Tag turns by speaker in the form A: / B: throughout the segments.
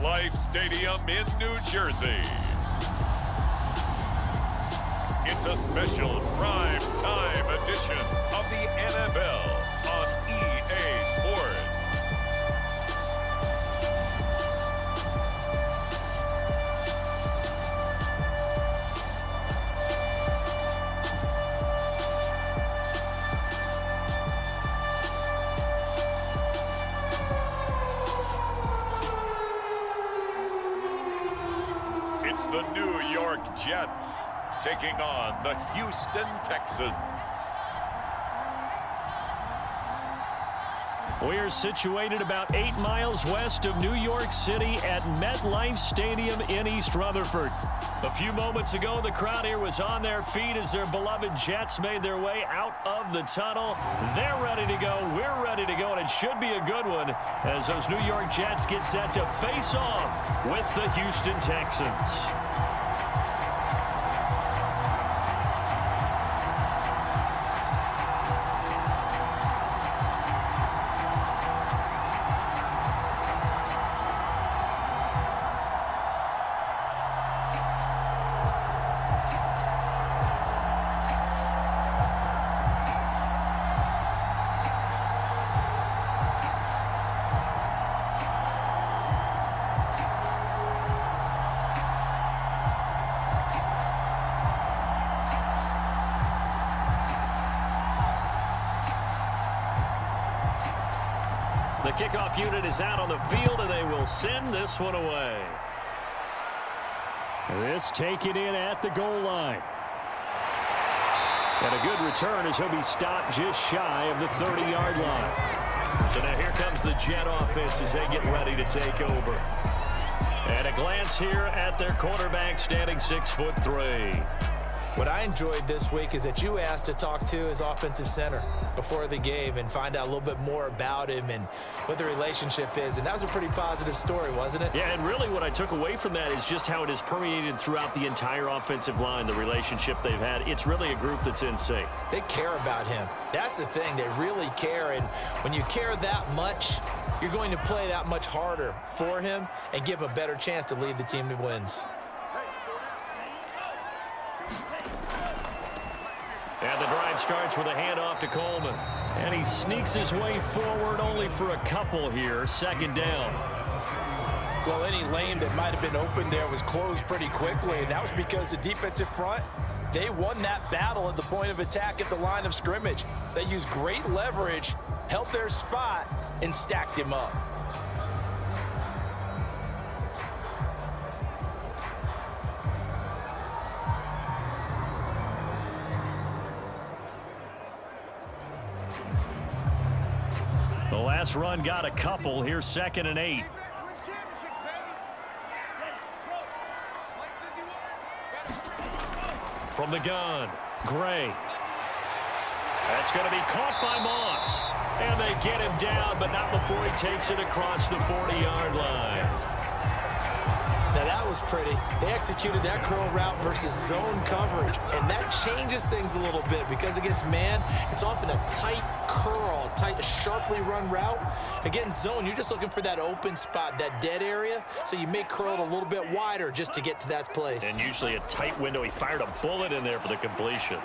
A: MetLife Stadium in New Jersey. It's a special prime time edition of the NFL on EA Sports. It's the New York Jets taking on the Houston Texans.
B: We're situated about 8 miles west of New York City at MetLife Stadium in East Rutherford. A few moments ago, the crowd here was on their feet as their beloved Jets made their way out of the tunnel. They're ready to go. We're ready to go, and it should be a good one as those New York Jets get set to face off with the Houston Texans. The kickoff unit is out on the field, and they will send this one away. This taken in at the goal line. And a good return as he'll be stopped just shy of the 30-yard line. So now here comes the Jet offense as they get ready to take over. And a glance here at their quarterback standing 6'3".
C: What I enjoyed this week is that you asked to talk to his offensive center before the game and find out a little bit more about him and what the relationship is. And that was a pretty positive story, wasn't it?
B: Yeah, and really what I took away from that is just how it is permeated throughout the entire offensive line, the relationship they've had. It's really a group that's in sync.
C: They care about him. That's the thing. They really care. And when you care that much, you're going to play that much harder for him and give him a better chance to lead the team to wins.
B: And the drive starts with a handoff to Coleman. And he sneaks his way forward only for a couple here. Second down.
D: Well, any lane that might have been open there was closed pretty quickly, and that was because the defensive front, they won that battle at the point of attack at the line of scrimmage. They used great leverage, held their spot, and stacked him up.
B: The last run got a couple. Here's 2nd and 8. From the gun, Gray. That's going to be caught by Moss. And they get him down, but not before he takes it across the 40-yard line.
C: Now that was pretty. They executed that curl route versus zone coverage, and that changes things a little bit because against man, it's often a tight curl, tight, sharply run route. Against zone, you're just looking for that open spot, that dead area, so you may curl it a little bit wider just to get to that place.
B: And usually a tight window. He fired a bullet in there for the completion.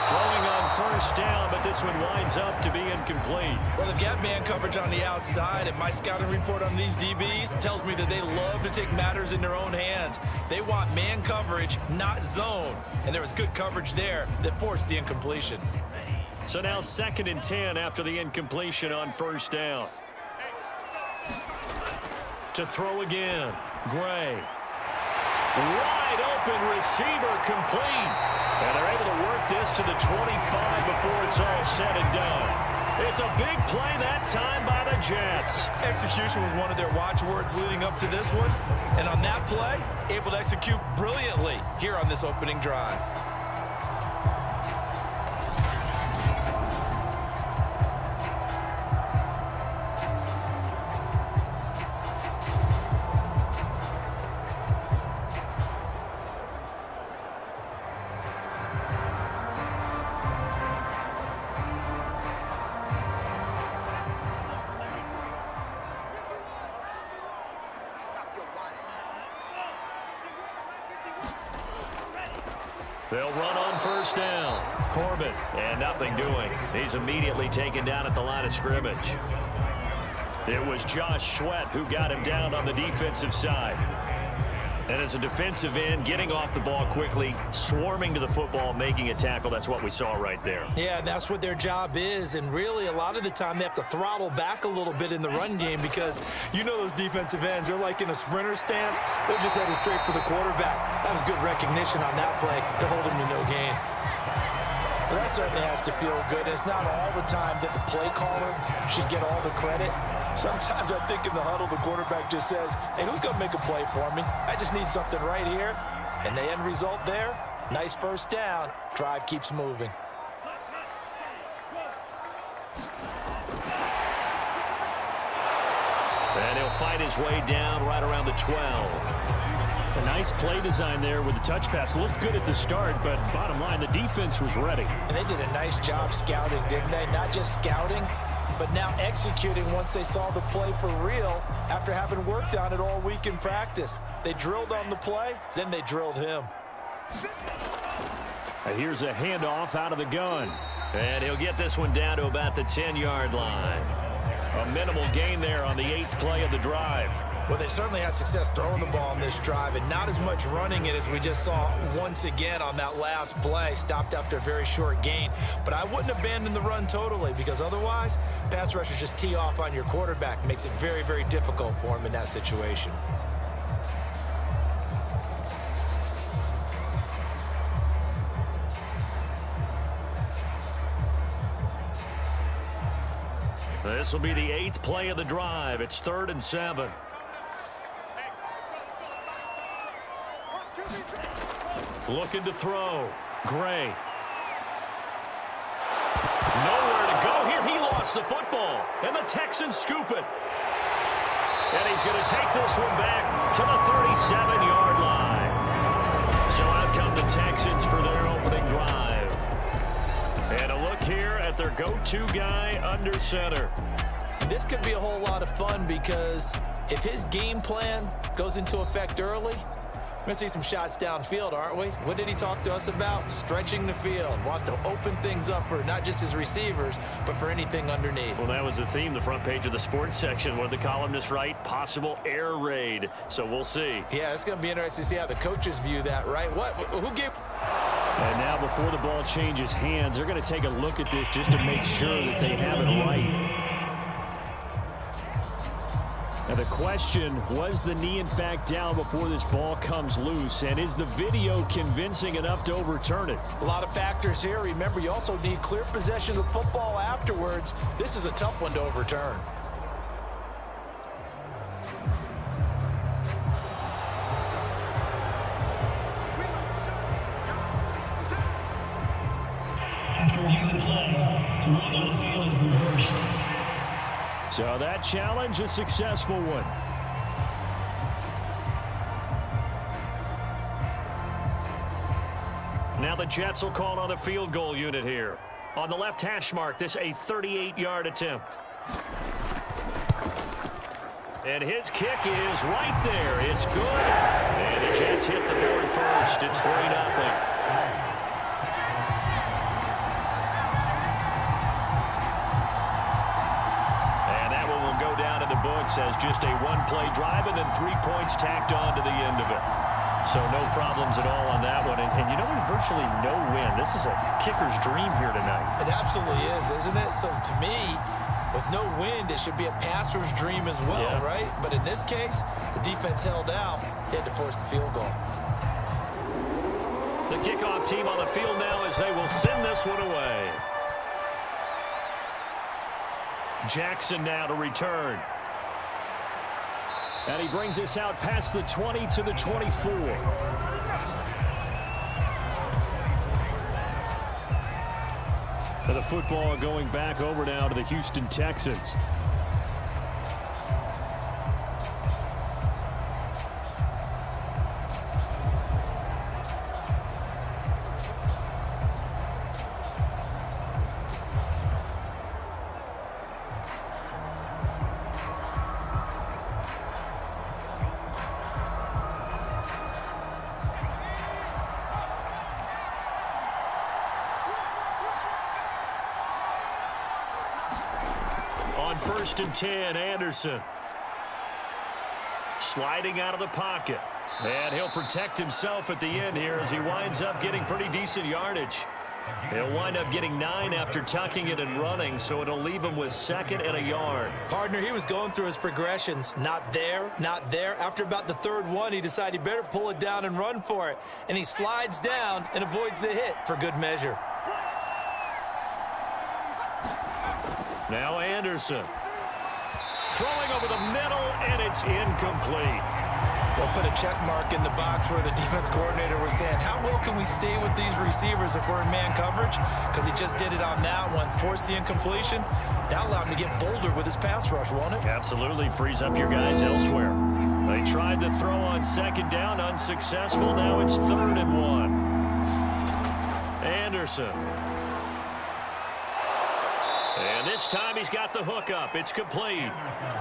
B: Throwing on first down, but this one winds up to be incomplete.
D: Well, they've got man coverage on the outside, and my scouting report on these DBs tells me that they love to take matters in their own hands. They want man coverage, not zone, and there was good coverage there that forced the incompletion.
B: So now 2nd and 10 after the incompletion on first down. To throw again, Gray. Wide open receiver complete. And they're able to work this to the 25 before it's all said and done. It's a big play that time by the Jets.
D: Execution was one of their watchwords leading up to this one. And on that play, able to execute brilliantly here on this opening drive.
B: They'll run on first down. Corbin, and nothing doing. He's immediately taken down at the line of scrimmage. It was Josh Sweat who got him down on the defensive side. And as a defensive end, getting off the ball quickly, swarming to the football, making a tackle, that's what we saw right there.
C: Yeah, that's what their job is, and really a lot of the time they have to throttle back a little bit in the run game because you know those defensive ends, they're like in a sprinter stance, they're just headed straight for the quarterback. That was good recognition on that play to hold him to no gain.
D: Well, that certainly has to feel good. It's not all the time that the play caller should get all the credit. Sometimes I think in the huddle, the quarterback just says, hey, who's going to make a play for me? I just need something right here. And the end result there, nice first down. Drive keeps moving.
B: And he'll fight his way down right around the 12.
E: A nice play design there with the touch pass. Looked good at the start, but bottom line, the defense was ready.
D: And they did a nice job scouting, didn't they? Not just scouting, but now executing once they saw the play for real after having worked on it all week in practice. They drilled on the play, then they drilled him.
B: And here's a handoff out of the gun. And he'll get this one down to about the 10-yard line. A minimal gain there on the 8th play of the drive.
C: Well, they certainly had success throwing the ball on this drive and not as much running it as we just saw once again on that last play. Stopped after a very short gain. But I wouldn't abandon the run totally because otherwise, pass rushers just tee off on your quarterback. Makes it very, very difficult for him in that situation.
B: This will be the 8th play of the drive. It's 3rd and 7. Looking to throw. Gray. Nowhere to go here. He lost the football. And the Texans scoop it. And he's going to take this one back to the 37-yard line. So out come the Texans for their opening drive. And a look here at their go-to guy under center.
C: This could be a whole lot of fun because if his game plan goes into effect early, we're going to see some shots downfield, aren't we? What did he talk to us about? Stretching the field. Wants to open things up for not just his receivers, but for anything underneath.
B: Well, that was the theme, the front page of the sports section. What did the columnist write? Possible air raid. So we'll see.
C: Yeah, it's going to be interesting to see how the coaches view that, right? Who gave...
E: And now before the ball changes hands, they're going to take a look at this just to make sure that they have it right. Now the question, was the knee in fact down before this ball comes loose? And is the video convincing enough to overturn it?
C: A lot of factors here. Remember, you also need clear possession of the football afterwards. This is a tough one to overturn.
F: After reviewing the play, the rule on the field is reversed.
E: So that challenge, a successful one.
B: Now the Jets will call on the field goal unit here. On the left hash mark, this a 38-yard attempt. And his kick is right there. It's good. And the Jets hit the board first. It's 3-0. Books as just a one-play drive and then 3 points tacked on to the end of it. So no problems at all on that one. And you know, there's virtually no win. This is a kicker's dream here tonight.
C: It absolutely is, isn't it? So to me, with no wind, it should be a passer's dream as well,
B: yeah.
C: Right? But in this case, the defense held out. They had to force the field goal.
B: The kickoff team on the field now as they will send this one away. Jackson now to return.
E: And he brings us out past the 20 to the 24. And the football going back over now to the Houston Texans.
B: first and 10, Anderson. Sliding out of the pocket. And he'll protect himself at the end here as he winds up getting pretty decent yardage. He'll wind up getting 9 after tucking it and running, so it'll leave him with 2nd and a yard.
C: Partner, he was going through his progressions. Not there, not there. After about the 3rd one, he decided he better pull it down and run for it. And he slides down and avoids the hit for good measure.
B: Now Anderson. Throwing over the middle, and it's incomplete.
C: They'll put a check mark in the box where the defense coordinator was saying, how well can we stay with these receivers if we're in man coverage? Because he just did it on that one, forced the incompletion. That allowed him to get bolder with his pass rush, won't it?
B: Absolutely frees up your guys elsewhere. They tried to throw on 2nd down, unsuccessful. Now it's 3rd and 1. Anderson. And this time he's got the hook up. It's complete.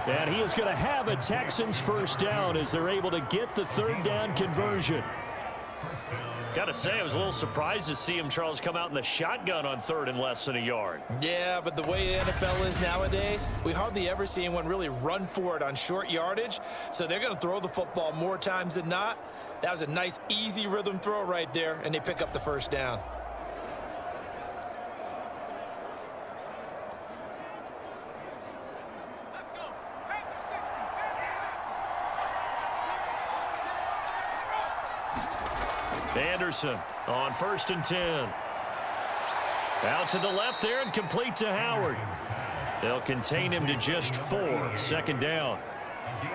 E: And he is going to have a Texans first down as they're able to get the 3rd down conversion.
B: Got to say, I was a little surprised to see him, Charles, come out in the shotgun on 3rd and less than a yard.
C: Yeah, but the way the NFL is nowadays, we hardly ever see anyone really run for it on short yardage. So they're going to throw the football more times than not. That was a nice, easy rhythm throw right there, and they pick up the first down.
B: Anderson on 1st and 10. Out to the left there and complete to Howard. They'll contain him to just 4. 2nd down.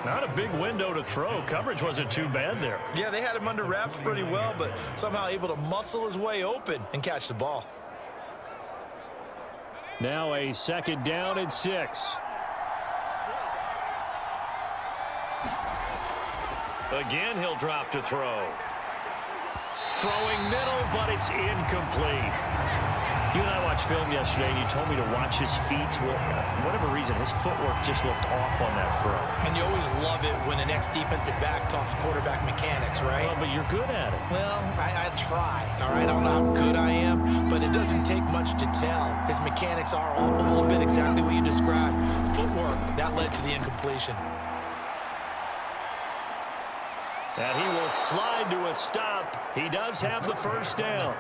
B: Not a big window to throw. Coverage wasn't too bad there.
C: Yeah, they had him under wraps pretty well, but somehow able to muscle his way open and catch the ball.
E: Now a 2nd down and 6.
B: Again, he'll drop to throw. Throwing middle, but it's incomplete. You and I watched film yesterday, and you told me to watch his feet. Well, for whatever reason, his footwork just looked off on that throw.
C: And you always love it when an ex-defensive back talks quarterback mechanics, right?
B: Well, but you're good at it.
C: Well, I try, all right? I don't know how good I am, but it doesn't take much to tell. His mechanics are off a little bit, exactly what you described. Footwork, that led to the incompletion.
B: And he will slide to a stop. He does have the first down.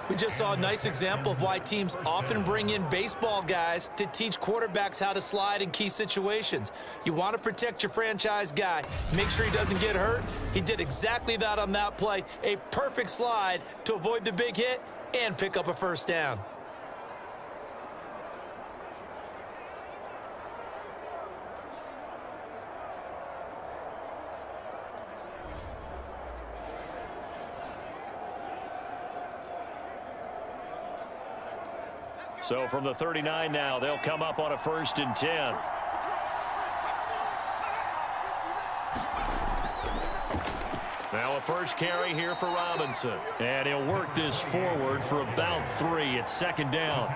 C: We just saw a nice example of why teams often bring in baseball guys to teach quarterbacks how to slide in key situations. You want to protect your franchise guy. Make sure he doesn't get hurt. He did exactly that on that play. A perfect slide to avoid the big hit and pick up a first down.
B: So from the 39 now, they'll come up on a 1st and 10. Now a first carry here for Robinson. And he'll work this forward for about 3. It's 2nd down.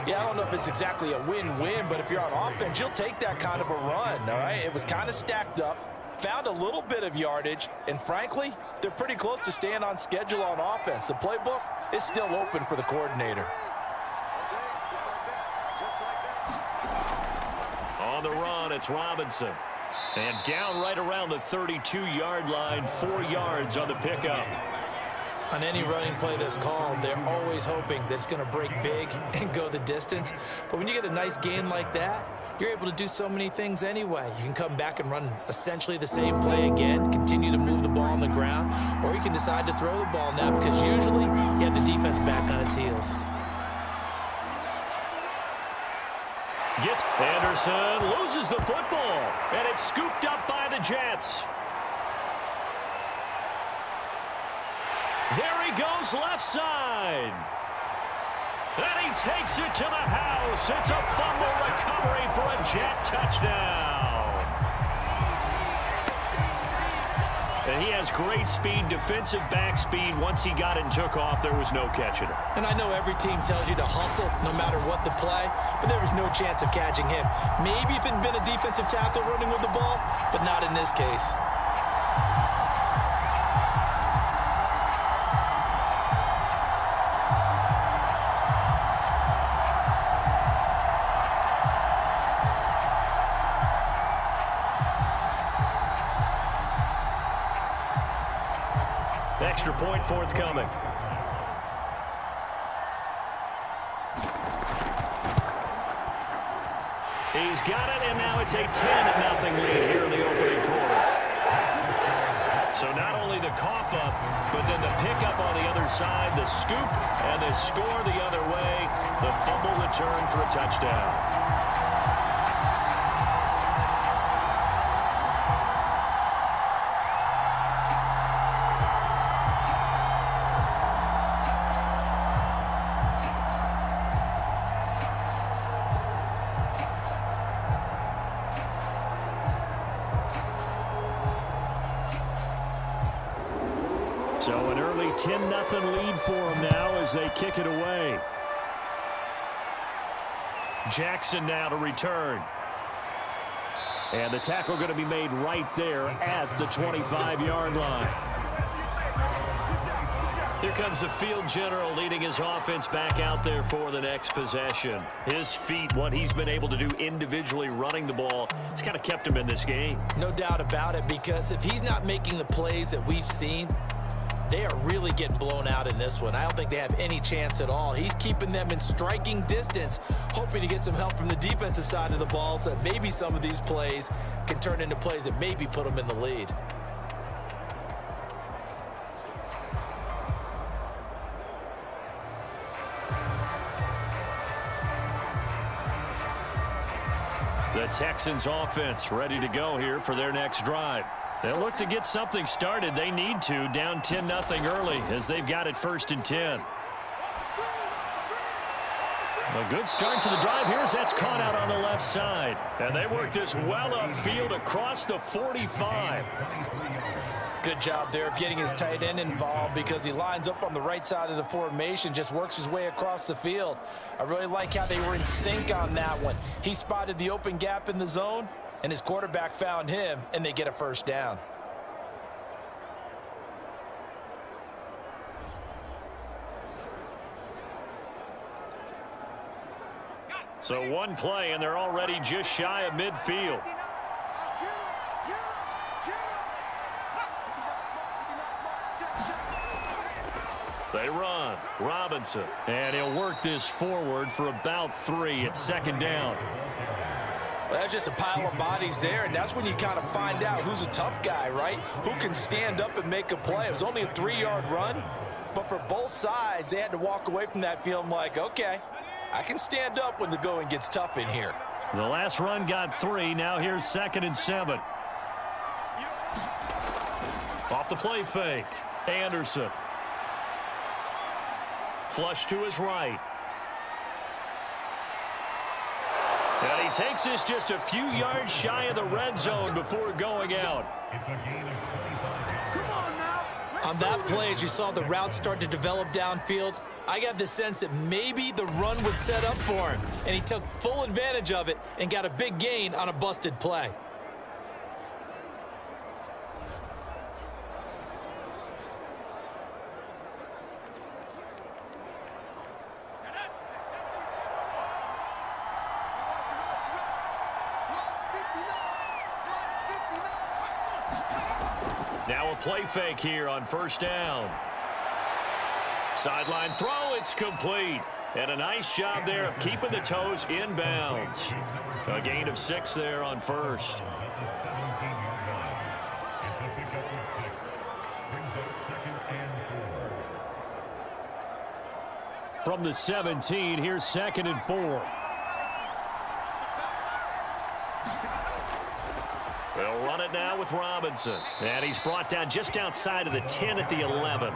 D: Yeah, I don't know if it's exactly a win-win, but if you're on offense, you'll take that kind of a run, all right? It was kind of stacked up, found a little bit of yardage, and frankly, they're pretty close to staying on schedule on offense. The playbook is still open for the coordinator.
B: On the run, it's Robinson. And down right around the 32-yard line, 4 yards on the pickup.
C: On any running play that's called, they're always hoping that it's going to break big and go the distance. But when you get a nice gain like that, you're able to do so many things anyway. You can come back and run essentially the same play again, continue to move the ball on the ground, or you can decide to throw the ball now because usually you have the defense back on its heels.
B: Gets Anderson, loses the football, and it's scooped up by the Jets. There he goes left side. And he takes it to the house. It's a fumble recovery for a Jet touchdown. And he has great speed, defensive back speed. Once he got it and took off, there was no catching him.
C: And I know every team tells you to hustle no matter what the play, but there was no chance of catching him. Maybe if it had been a defensive tackle running with the ball, but not in this case.
B: Extra point forthcoming. He's got it, and now it's a 10-0 lead here in the opening quarter. So not only the cough up, but then the pickup on the other side, the scoop, and the score the other way, the fumble return for a touchdown.
E: So an early 10-0 lead for them now as they kick it away.
B: Jackson now to return.
E: And the tackle going to be made right there at the 25-yard line.
B: Here comes the field general leading his offense back out there for the next possession. His feet, what he's been able to do individually running the ball, it's kind of kept him in this game.
C: No doubt about it, because if he's not making the plays that we've seen, they are really getting blown out in this one. I don't think they have any chance at all. He's keeping them in striking distance, hoping to get some help from the defensive side of the ball so that maybe some of these plays can turn into plays that maybe put them in the lead.
B: The Texans offense ready to go here for their next drive. They'll look to get something started. They need to, down 10-0 early as they've got it 1st and 10. A good start to the drive. Here's that's caught out on the left side. And they work this well upfield across the 45.
D: Good job there of getting his tight end involved because he lines up on the right side of the formation, just works his way across the field. I really like how they were in sync on that one. He spotted the open gap in the zone, and his quarterback found him, and they get a first down.
B: So one play, and they're already just shy of midfield. They run. Robinson. And he'll work this forward for about 3 at 2nd down.
D: Well, that's just a pile of bodies there, and that's when you kind of find out who's a tough guy, right? Who can stand up and make a play. It was only a 3-yard run, but for both sides, they had to walk away from that feeling like, okay, I can stand up when the going gets tough in here.
B: The last run got 3. Now here's 2nd and 7. Off the play fake. Anderson. Flush to his right. And he takes this just a few yards shy of the red zone before going out.
C: On that play, as you saw the route start to develop downfield, I got the sense that maybe the run would set up for him, and he took full advantage of it and got a big gain on a busted play.
B: Now a play fake here on 1st down. Sideline throw, it's complete. And a nice job there of keeping the toes in bounds. A gain of 6 there on 1st.
E: From the 17, here's 2nd and 4.
B: They'll run it now with Robinson. And he's brought down just outside of the 10 at the 11.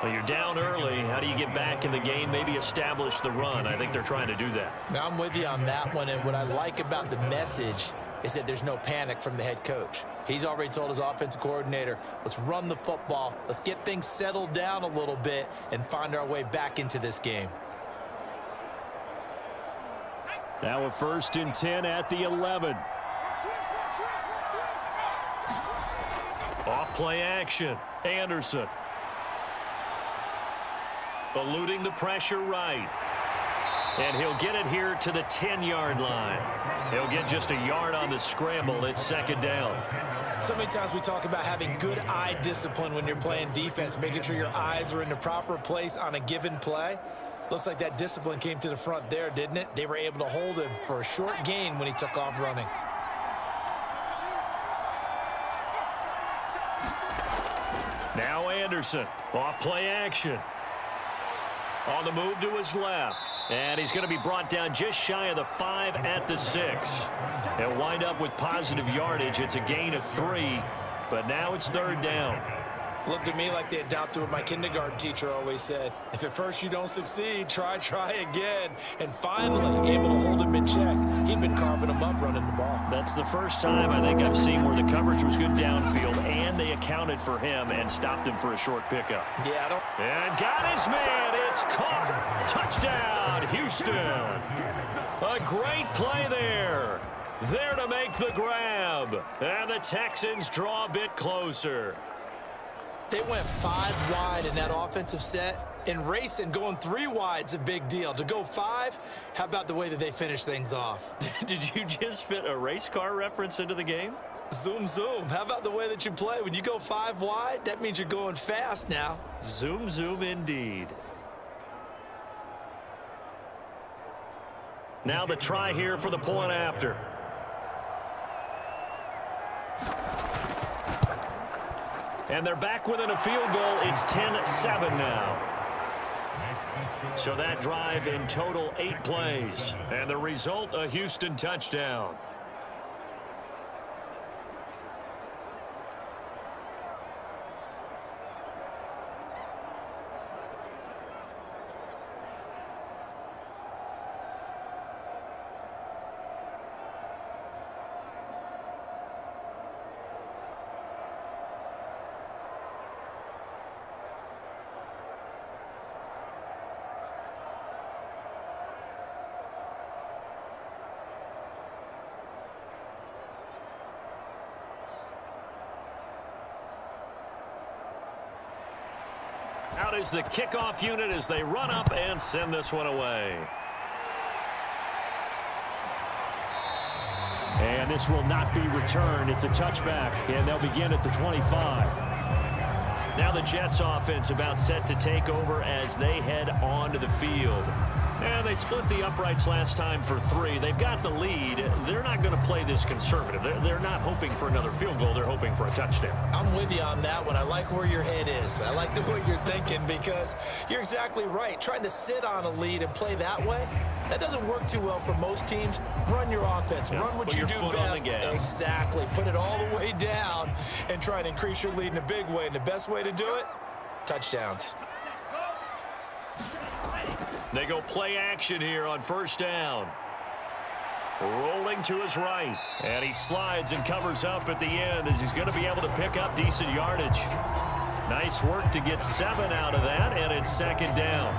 B: Well, you're down early. How do you get back in the game? Maybe establish the run. I think they're trying to do that.
C: Now, I'm with you on that one, and what I like about the message is that there's no panic from the head coach. He's already told his offensive coordinator, let's run the football, let's get things settled down a little bit and find our way back into this game.
E: Now a 1st and 10 at the 11.
B: Off play action. Anderson. Eluding the pressure right. And he'll get it here to the 10-yard line. He'll get just a yard on the scramble. It's second down.
C: So many times we talk about having good eye discipline when you're playing defense, making sure your eyes are in the proper place on a given play. Looks like that discipline came to the front there, didn't it? They were able to hold him for a short gain when he took off running.
B: Now Anderson, off play action. On the move to his left. And he's going to be brought down just shy of the 5 at the 6. He'll wind up with positive yardage. It's a gain of 3, but now it's third down.
C: Looked to me like they adopted what my kindergarten teacher always said. If at first you don't succeed, try again. And finally able to hold him in check. He'd been carving him up running the ball.
B: That's the first time I think I've seen where the coverage was good downfield and they accounted for him and stopped him for a short pickup.
C: Yeah, I don't...
B: And got his man. It's caught. Touchdown, Houston. A great play there. There to make the grab. And the Texans draw a bit closer.
C: They went 5 wide in that offensive set. And racing, going 3 wide's a big deal. To go 5, how about the way that they finish things off?
B: Did you just fit a race car reference into the game?
C: Zoom, zoom. How about the way that you play? When you go 5 wide, that means you're going fast now.
B: Zoom, zoom indeed. Now the try here for the point after. And they're back within a field goal. It's 10-7 now. So that drive in total 8 plays. And the result, a Houston touchdown. Out is the kickoff unit as they run up and send this one away.
E: And this will not be returned. It's a touchback, and they'll begin at the 25.
B: Now the Jets offense about set to take over as they head onto the field. And they split the uprights last time for 3. They've got the lead. They're not going to play this conservative. They're not hoping for another field goal. They're hoping for a touchdown.
C: I'm with you on that one. I like where your head is. I like the way you're thinking because you're exactly right. Trying to sit on a lead and play that way, that doesn't work too well for most teams. Run your offense.
B: Yeah,
C: run what you do best. Exactly. Put it all the way down and try to increase your lead in a big way. And the best way to do it, touchdowns.
B: They go play action here on first down. Rolling to his right. And he slides and covers up at the end as he's going to be able to pick up decent yardage. Nice work to get 7 out of that, and it's second down.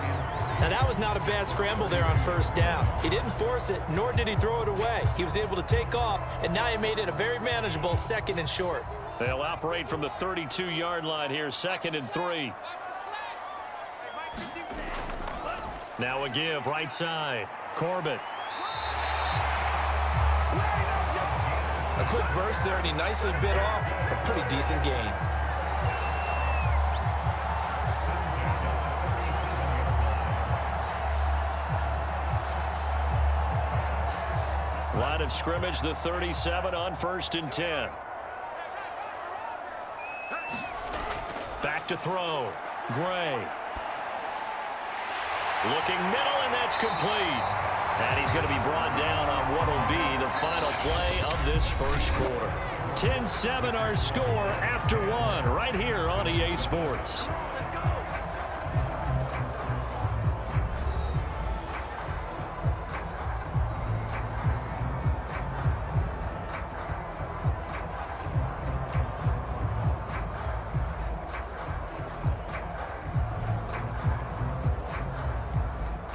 C: Now, that was not a bad scramble there on first down. He didn't force it, nor did he throw it away. He was able to take off, and now he made it a very manageable 2nd and short.
B: They'll operate from the 32-yard line here, 2nd and 3. Now a give, right side. Corbett.
C: A quick burst there, and he nicely bit off a pretty decent gain.
B: Line of scrimmage, the 37 on 1st and 10. Back to throw. Gray. Looking middle, and that's complete. And he's going to be brought down on what will be the final play of this first quarter. 10-7 our score after 1 right here on EA Sports.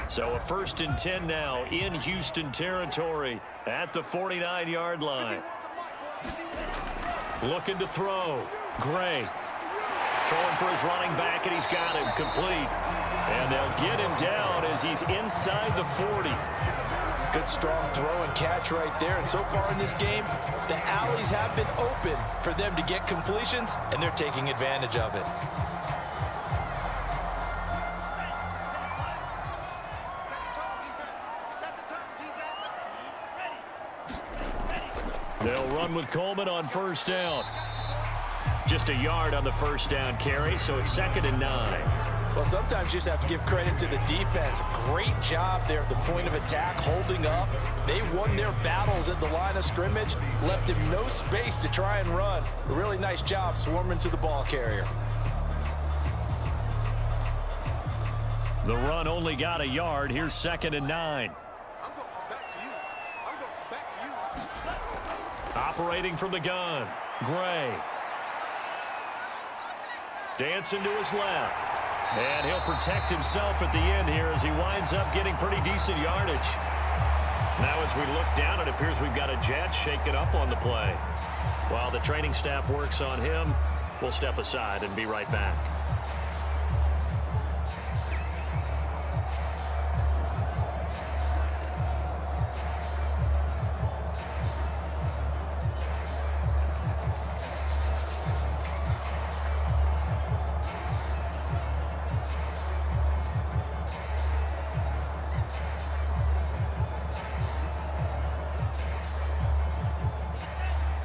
B: So a 1st and 10 now in Houston territory at the 49-yard line. Looking to throw. Gray. Throwing for his running back, and he's got him complete. And they'll get him down as he's inside the 40.
D: Good strong throw and catch right there. And so far in this game, the alleys have been open for them to get completions, and they're taking advantage of it.
B: They'll run with Coleman on first down. Just a yard on the first down carry, so it's 2nd and 9.
D: Well, sometimes you just have to give credit to the defense. Great job there at the point of attack, holding up. They won their battles at the line of scrimmage, left him no space to try and run. A really nice job swarming to the ball carrier.
B: The run only got a yard. Here's 2nd and 9. Operating from the gun, Gray. Dancing to his left. And he'll protect himself at the end here as he winds up getting pretty decent yardage. Now as we look down, it appears we've got a Jet shaken up on the play. While the training staff works on him, we'll step aside and be right back.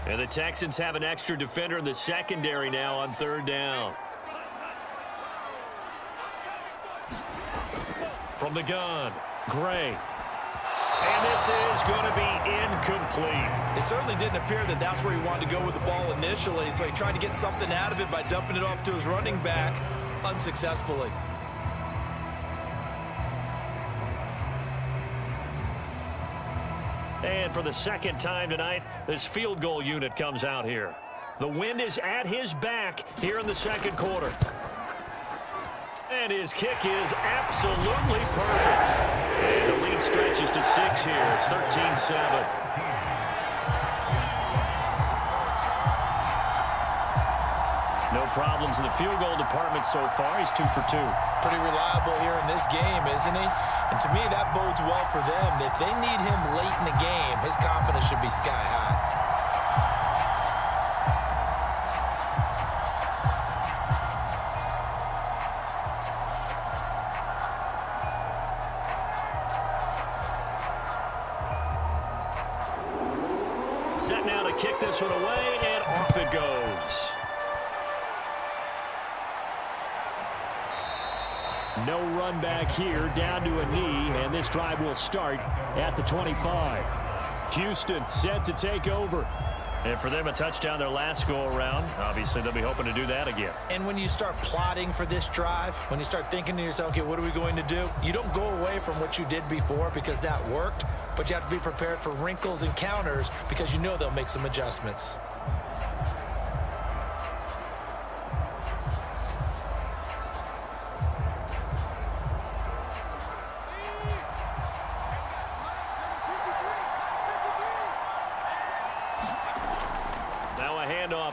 B: And the Texans have an extra defender in the secondary now on 3rd down. From the gun, Gray. And this is going to be incomplete.
D: It certainly didn't appear that that's where he wanted to go with the ball initially, so he tried to get something out of it by dumping it off to his running back unsuccessfully.
B: And for the 2nd time tonight, this field goal unit comes out here. The wind is at his back here in the 2nd quarter. And his kick is absolutely perfect. And the lead stretches to 6 here. It's 13-7. No problems in the field goal department so far. He's 2 for 2.
D: Pretty reliable here in this game, isn't he? And to me, that bodes well for them. If they need him late in the game, his confidence should be sky high.
B: Set now to kick this one away, and off it goes.
E: No run back here, down to a knee, and this drive will start at the 25. Houston set to take over.
B: And for them, a touchdown their last go-around. Obviously, they'll be hoping to do that again.
D: And when you start plotting for this drive, when you start thinking to yourself, okay, what are we going to do? You don't go away from what you did before because that worked, but you have to be prepared for wrinkles and counters because you know they'll make some adjustments.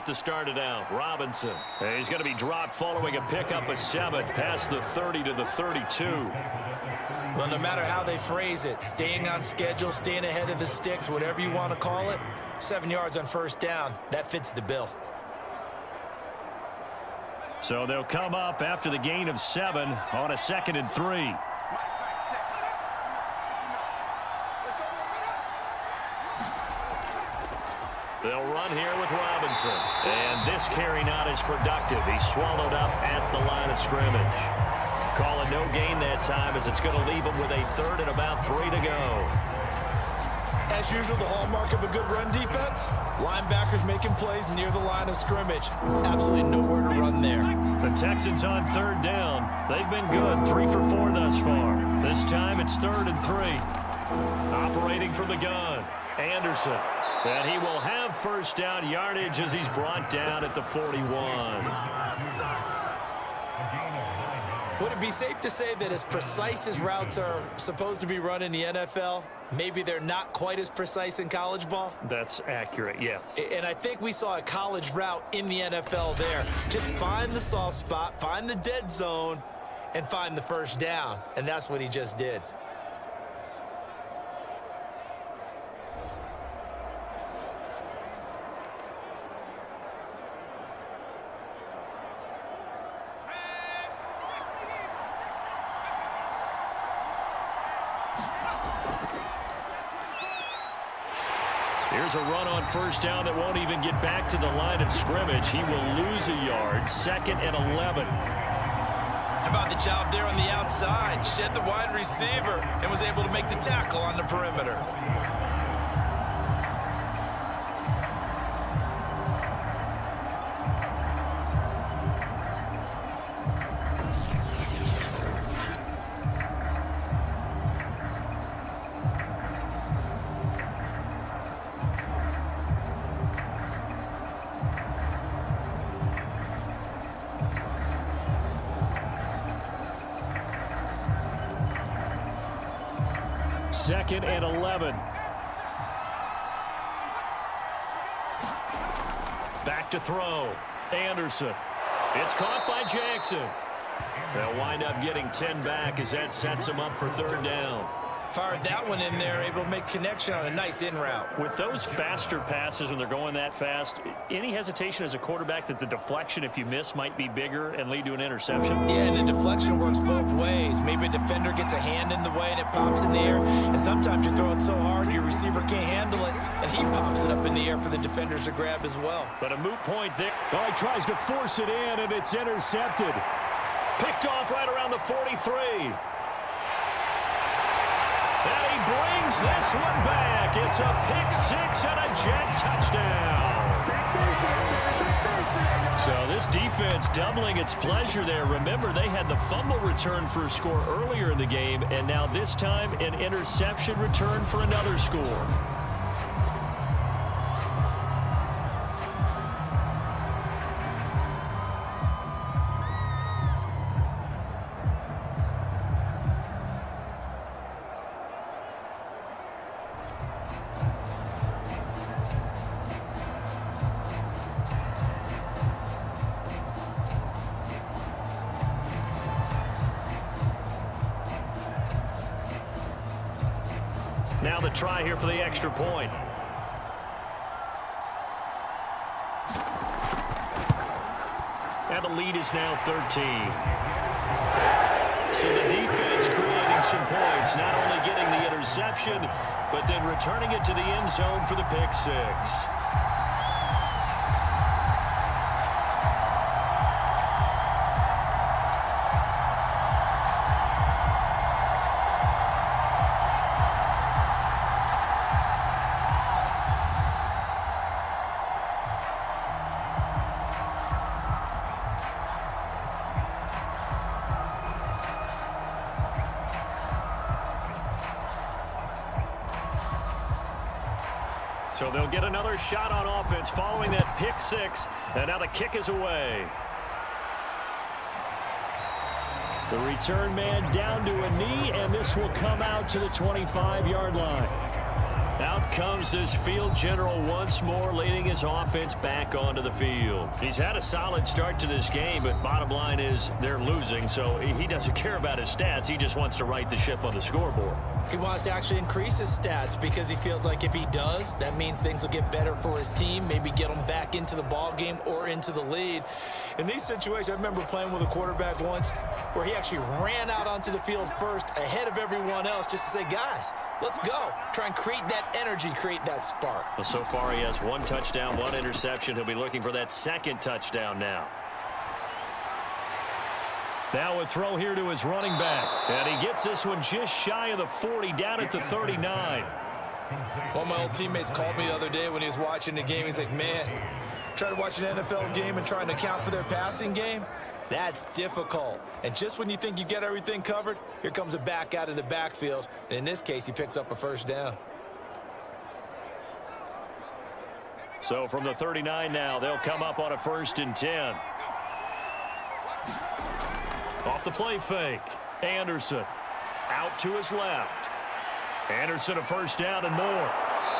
B: To start it out, Robinson. He's going to be dropped following a pickup of 7 past the 30 to the 32.
D: Well, no matter how they phrase it, staying on schedule, staying ahead of the sticks, whatever you want to call it, 7 yards on first down, that fits the bill.
B: So they'll come up after the gain of 7 on a 2nd and 3. They'll run here with Robinson. And this carry not as productive. He's swallowed up at the line of scrimmage. Call it no gain that time as it's going to leave him with a 3rd and about 3 to go.
D: As usual, the hallmark of a good run defense, linebackers making plays near the line of scrimmage. Absolutely nowhere to run there.
B: The Texans on 3rd down. They've been good, 3 for 4 thus far. This time it's 3rd and 3. Operating from the gun, Anderson. And he will have first down yardage as he's brought down at the 41.
D: Would it be safe to say that as precise as routes are supposed to be run in the NFL, maybe they're not quite as precise in college ball?
B: That's accurate, yeah.
D: And I think we saw a college route in the NFL there. Just find the soft spot, find the dead zone,
C: and find the first down, and that's what he just did.
B: Here's a run on first down that won't even get back to the line of scrimmage. He will lose a yard. 2nd and 11.
D: How about the job there on the outside? Shed the wide receiver and was able to make the tackle on the perimeter.
E: Second and 11.
B: Back to throw. Anderson. It's caught by Jackson. They'll wind up getting 10 back as that sets them up for 3rd down.
D: Fired that one in there, able to make connection on a nice in route.
B: With those faster passes when they're going that fast, any hesitation as a quarterback that the deflection, if you miss, might be bigger and lead to an interception?
D: Yeah, and the deflection works both ways. Maybe a defender gets a hand in the way and it pops in the air. And sometimes you throw it so hard your receiver can't handle it, and he pops it up in the air for the defenders to grab as well.
B: But a moot point there.
E: Oh, he tries to force it in, and it's intercepted.
B: Picked off right around the 43. And he brings this one back. It's a pick-6 and a Jet touchdown. So this defense doubling its pleasure there. Remember, they had the fumble return for a score earlier in the game, and now this time an interception return for another score. Now the try here for the extra point. And the lead is now 13. So the defense creating some points, not only getting the interception, but then returning it to the end zone for the pick-6. So they'll get another shot on offense following that pick-6, and now the kick is away.
E: The return man down to a knee, and this will come out to the 25-yard line.
B: Out comes this field general once more, leading his offense back onto the field. He's had a solid start to this game, but bottom line is they're losing, so he doesn't care about his stats. He just wants to right the ship on the scoreboard.
C: He wants to actually increase his stats because he feels like if he does, that means things will get better for his team, maybe get him back into the ball game or into the lead. In these situations, I remember playing with a quarterback once where he actually ran out onto the field first ahead of everyone else just to say, guys, let's go. Try and create that energy, create that spark.
B: Well, so far he has 1 touchdown, 1 interception. He'll be looking for that 2nd touchdown now.
E: Now a throw here to his running back.
B: And he gets this one just shy of the 40, down at the 39.
D: One of my old teammates called me the other day when he was watching the game. He's like, man, trying to watch an NFL game and trying to account for their passing game, that's difficult. And just when you think you get everything covered, here comes a back out of the backfield. And in this case, he picks up a first down.
B: So from the 39 now, they'll come up on a 1st and 10. Off the play fake. Anderson out to his left. Anderson a first down and more.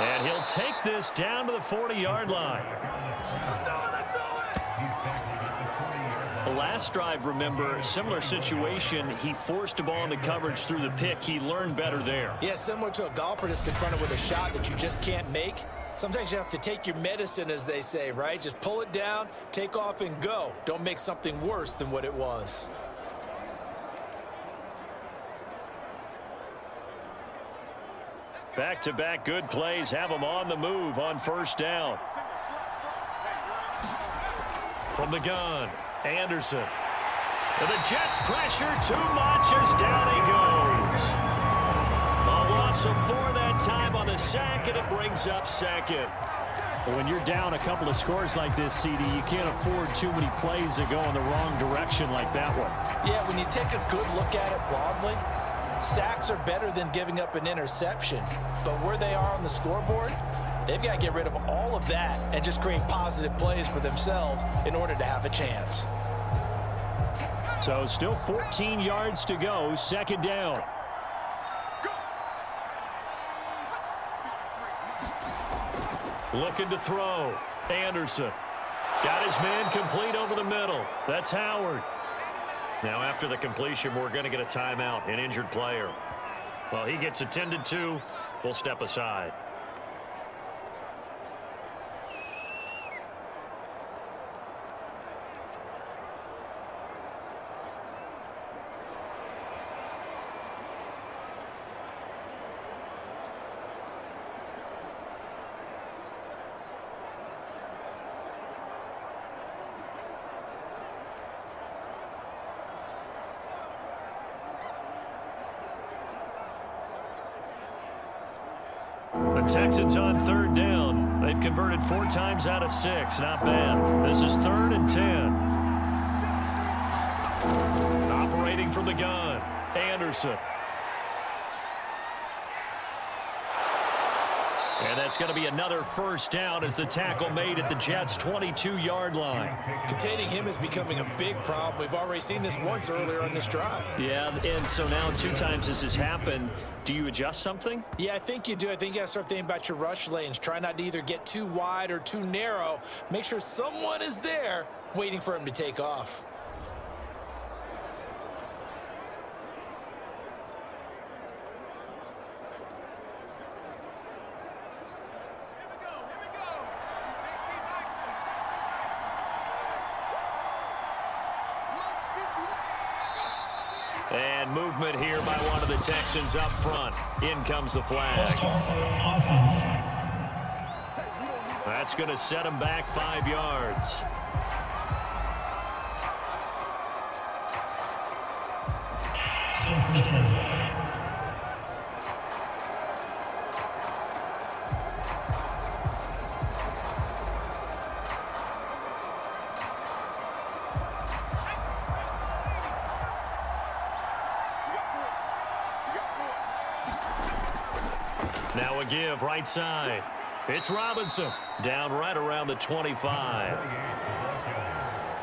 B: And he'll take this down to the 40-yard line. The last drive, remember, similar situation. He forced a ball into coverage through the pick. He learned better there.
C: Yeah, similar to a golfer that's confronted with a shot that you just can't make. Sometimes you have to take your medicine, as they say, right? Just pull it down, take off, and go. Don't make something worse than what it was.
B: Back-to-back good plays have him on the move on first down. From the gun, Anderson. And the Jets pressure too much as down he goes. A loss of 4 that time on the sack, and it brings up second.
E: When you're down a couple of scores like this, CD, you can't afford too many plays that go in the wrong direction like that one.
D: Yeah, when you take a good look at it broadly, sacks are better than giving up an interception. But where they are on the scoreboard, they've got to get rid of all of that and just create positive plays for themselves in order to have a chance.
E: So still 14 yards to go, second down.
B: Looking to throw. Anderson. Got his man complete over the middle. That's Howard. Now after the completion, we're going to get a timeout, an injured player. Well, he gets attended to. We'll step aside. The Texans on third down. They've converted 4 times out of 6. Not bad. This is 3rd and 10. Operating from the gun, Anderson. And that's going to be another first down as the tackle made at the Jets' 22-yard line.
C: Containing him is becoming a big problem. We've already seen this once earlier on this drive.
B: Yeah, and so now 2 times this has happened. Do you adjust something?
C: Yeah, I think you do. I think you got to start thinking about your rush lanes. Try not to either get too wide or too narrow. Make sure someone is there waiting for him to take off.
B: And movement here by one of the Texans up front. In comes the flag. That's going to set him back 5 yards. Now a give right side. It's Robinson down right around the 25.
C: I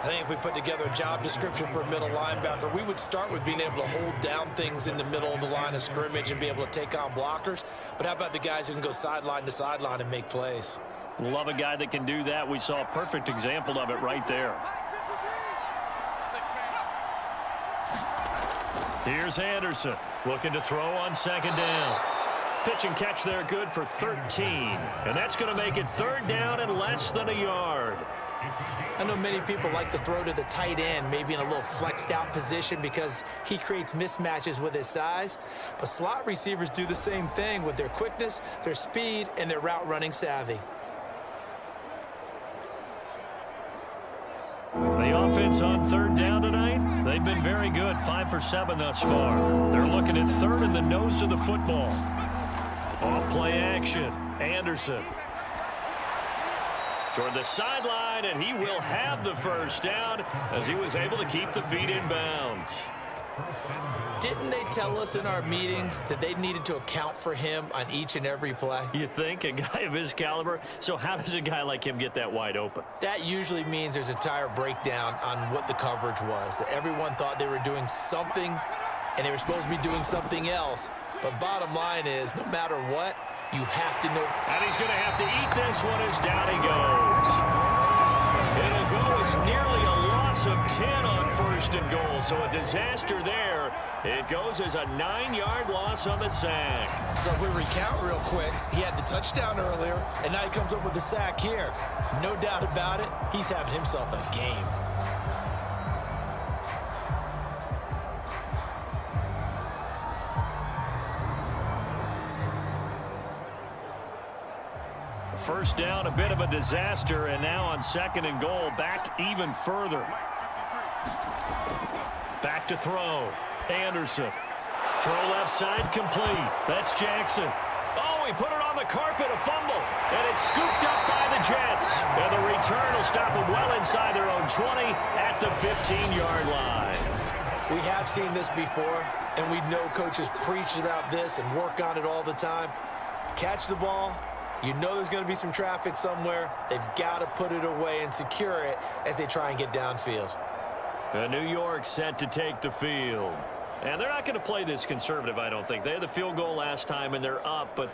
C: think if we put together a job description for a middle linebacker, we would start with being able to hold down things in the middle of the line of scrimmage and be able to take on blockers. But how about the guys who can go sideline to sideline and make plays?
B: Love a guy that can do that. We saw a perfect example of it right there. Here's Anderson looking to throw on second down. Pitch and catch there, good for 13. And that's going to make it 3rd down and less than a yard.
C: I know many people like to throw to the tight end, maybe in a little flexed out position because he creates mismatches with his size. But slot receivers do the same thing with their quickness, their speed, and their route running savvy.
B: The offense on 3rd down tonight, they've been very good, 5 for 7 thus far. They're looking at 3rd in the nose of the football. Off play action, Anderson. Toward the sideline, and he will have the first down as he was able to keep the feet in bounds.
C: Didn't they tell us in our meetings that they needed to account for him on each and every play?
B: You think, a guy of his caliber? So how does a guy like him get that wide open?
C: That usually means there's a entire breakdown on what the coverage was. That everyone thought they were doing something, and they were supposed to be doing something else. But bottom line is, no matter what, you have to know.
B: And he's going to have to eat this one as down he goes. It'll go as nearly a loss loss of 10 on 1st and goal, so a disaster there. It goes as a 9-yard loss on the sack.
C: So if we recount real quick, he had the touchdown earlier, and now he comes up with the sack here. No doubt about it, he's having himself a game.
B: First down, a bit of a disaster, and now on 2nd and goal, back even further. Back to throw. Anderson. Throw left side, complete. That's Jackson. Oh, he put it on the carpet, a fumble, and it's scooped up by the Jets. And the return will stop them well inside their own 20 at the 15-yard line.
C: We have seen this before, and we know coaches preach about this and work on it all the time. Catch the ball. You know there's going to be some traffic somewhere. They've got to put it away and secure it as they try and get downfield.
B: New York set to take the field. And they're not going to play this conservative, I don't think. They had the field goal last time, and they're up.
E: And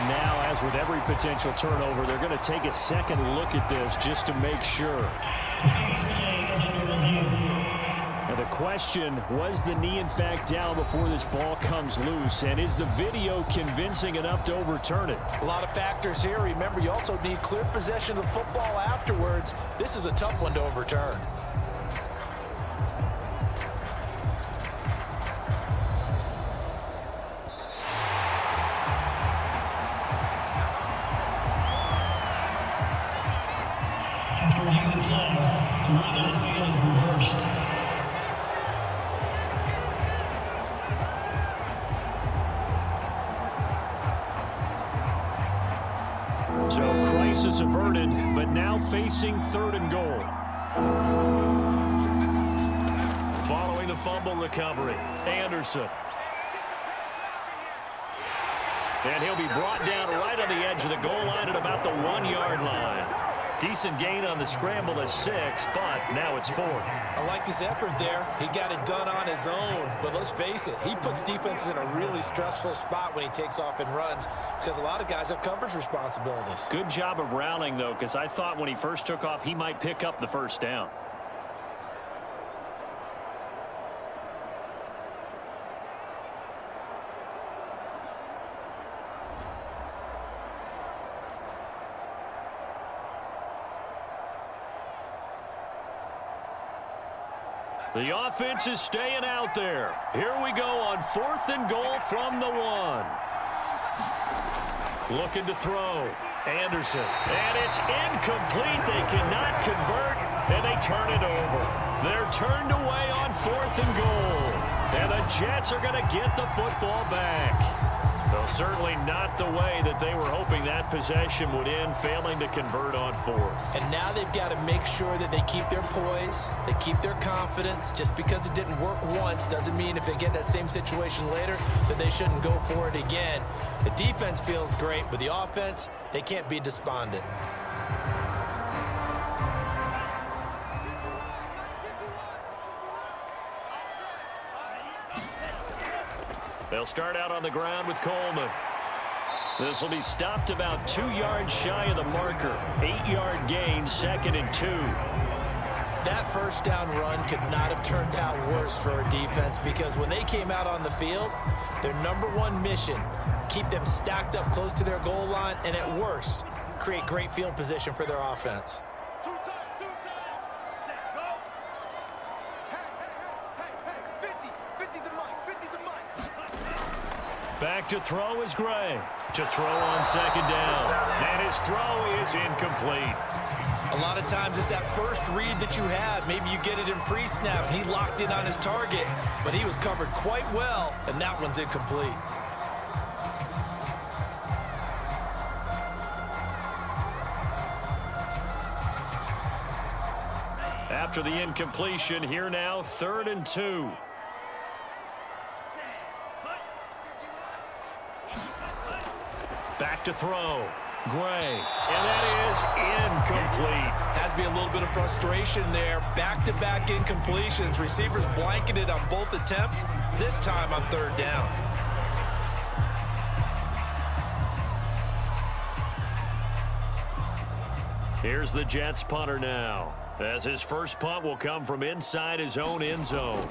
E: now, as with every potential turnover, they're going to take a second look at this just to make sure. Now the question, was the knee in fact down before this ball comes loose? And is the video convincing enough to overturn it?
C: A lot of factors here. Remember, you also need clear possession of the football afterwards. This is a tough one to overturn.
F: After reviewing the play, the route on the field is reversed.
E: So crisis averted, but now facing 3rd and goal.
B: Following the fumble recovery, Anderson. And he'll be brought down right on the edge of the goal line at about the 1-yard line. Decent gain on the scramble to 6, but now it's 4th.
C: I like this effort there. He got it done on his own, but let's face it, he puts defenses in a really stressful spot when he takes off and runs because a lot of guys have coverage responsibilities.
B: Good job of rallying, though, because I thought when he first took off, he might pick up the first down. The offense is staying out there. Here we go on 4th and goal from the 1. Looking to throw. Anderson. And it's incomplete. They cannot convert, and they turn it over. They're turned away on 4th and goal. And the Jets are going to get the football back. Well, certainly not the way that they were hoping that possession would end, failing to convert on 4th.
C: And now they've got to make sure that they keep their poise, they keep their confidence. Just because it didn't work once doesn't mean if they get that same situation later that they shouldn't go for it again. The defense feels great, but the offense, they can't be despondent.
B: They'll start out on the ground with Coleman. This will be stopped about 2 yards shy of the marker. 8-yard gain, 2nd and 2.
C: That first down run could not have turned out worse for a defense because when they came out on the field, their #1 mission, keep them stacked up close to their goal line, and at worst, create great field position for their offense.
B: Back to throw is Gray. To throw on 2nd down. And his throw is incomplete.
C: A lot of times it's that first read that you have. Maybe you get it in pre-snap, and he locked in on his target, but he was covered quite well, and that one's incomplete.
B: After the incompletion, here now, 3rd and 2. Back to throw. Gray. And that is incomplete.
C: Has to be a little bit of frustration there. Back-to-back incompletions. Receivers blanketed on both attempts, this time on 3rd down.
B: Here's the Jets punter now. as his first punt will come from inside his own end zone.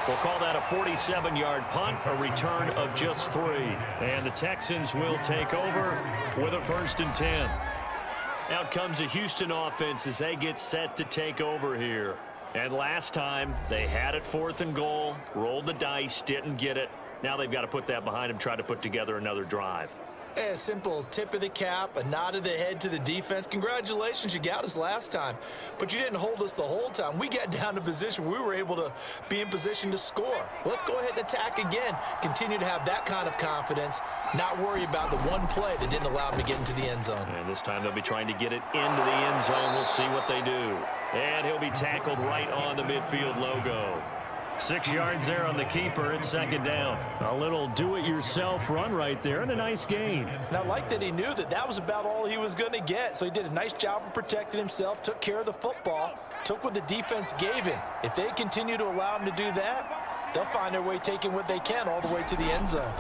B: We'll call that a 47-yard punt, a return of just 3. And the Texans will take over with a 1st and 10. Out comes the Houston offense as they get set to take over here. And last time, they had it 4th and goal, rolled the dice, didn't get it. Now they've got to put that behind them, try to put together another drive.
C: A simple tip of the cap, a nod of the head to the defense. Congratulations, you got us last time. But you didn't hold us the whole time. We got down to position. We were able to be in position to score. Let's go ahead and attack again. Continue to have that kind of confidence. Not worry about the one play that didn't allow them to get into the end zone.
B: And this time they'll be trying to get it into the end zone. We'll see what they do. And he'll be tackled right on the midfield logo. 6 yards there on the keeper. It's 2nd down.
E: A little do-it-yourself run right there and a nice gain.
D: And I like that he knew that that was about all he was going to get. So he did a nice job of protecting himself, took care of the football, took what the defense gave him. If they continue to allow him to do that, they'll find their way taking what they can all the way to the end zone.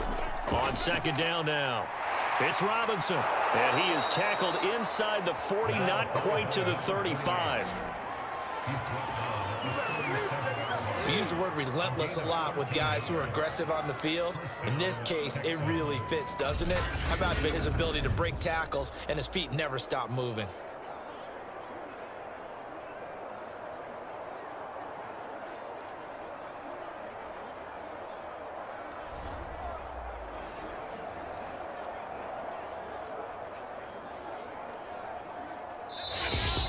B: On 2nd down now, it's Robinson. And he is tackled inside the 40, not quite to the 35.
C: We use the word relentless a lot with guys who are aggressive on the field. In this case, it really fits, doesn't it? How about his ability to break tackles and his feet never stop moving?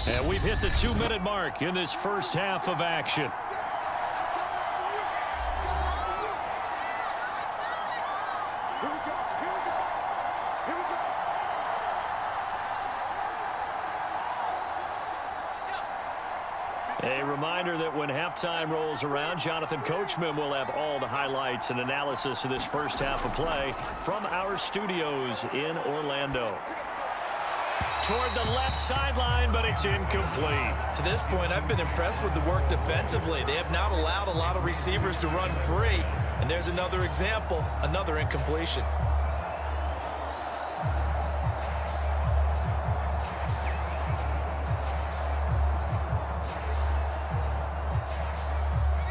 B: And we've hit the 2-minute mark in this first half of action. A reminder that when halftime rolls around, Jonathan Coachman will have all the highlights and analysis of this first half of play from our studios in Orlando. Toward the left sideline, but it's incomplete.
C: To this point, I've been impressed with the work defensively. They have not allowed a lot of receivers to run free. And there's another example, another incompletion.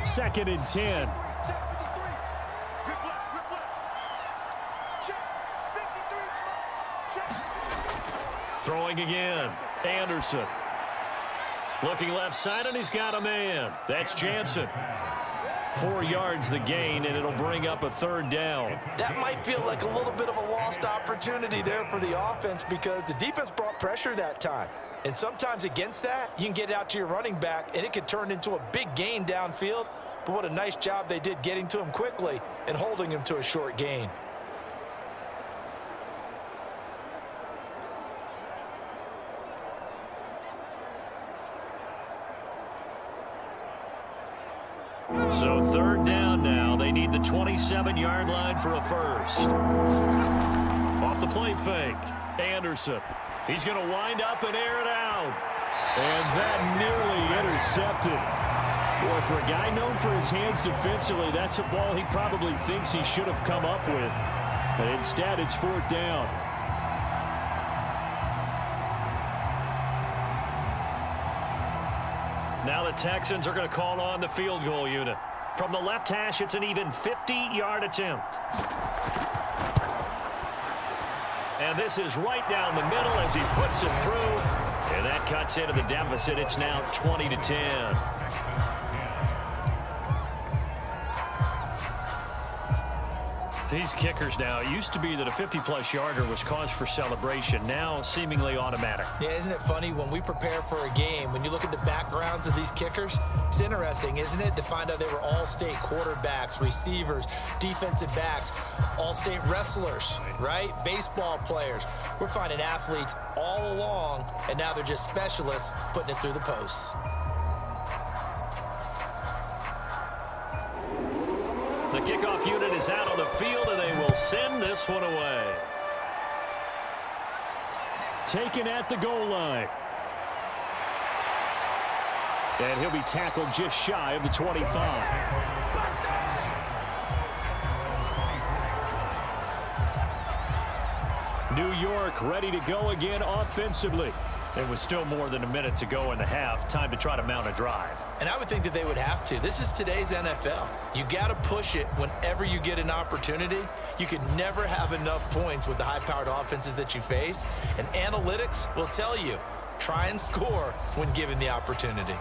E: Second and 10.
B: Throwing again. Anderson. Looking left side, and he's got a man. That's Jansen. 4 yards the gain, and it'll bring up a 3rd down.
D: That might feel like a little bit of a lost opportunity there for the offense because the defense brought pressure that time. And sometimes against that, you can get out to your running back, and it could turn into a big gain downfield. But what a nice job they did getting to him quickly and holding him to a short gain.
B: So 3rd down now. They need the 27-yard line for a first. Off the play fake. Anderson. He's going to wind up and air it out.
E: And that nearly intercepted. Boy, for a guy known for his hands defensively, that's a ball he probably thinks he should have come up with. But instead, it's 4th down.
B: Now the Texans are going to call on the field goal unit. From the left hash, it's an even 50-yard attempt. And this is right down the middle as he puts it through. And that cuts into the deficit. It's now 20-10. These kickers now, it used to be that a 50-plus yarder was cause for celebration. Now, seemingly automatic.
C: Yeah, isn't it funny when we prepare for a game, when you look at the backgrounds of these kickers, it's interesting, isn't it, to find out they were all-state quarterbacks, receivers, defensive backs, all-state wrestlers, right? Baseball players. We're finding athletes all along, and now they're just specialists putting it through the posts.
B: The kickoff unit is out on the field, and they will send this one away.
E: Taken at the goal line. And he'll be tackled just shy of the 25.
B: New York ready to go again offensively. There was still more than a minute to go in the half. Time to try to mount a drive.
C: And I would think that they would have to. This is today's NFL. You got to push it whenever you get an opportunity. You can never have enough points with the high-powered offenses that you face. And analytics will tell you, try and score when given the opportunity.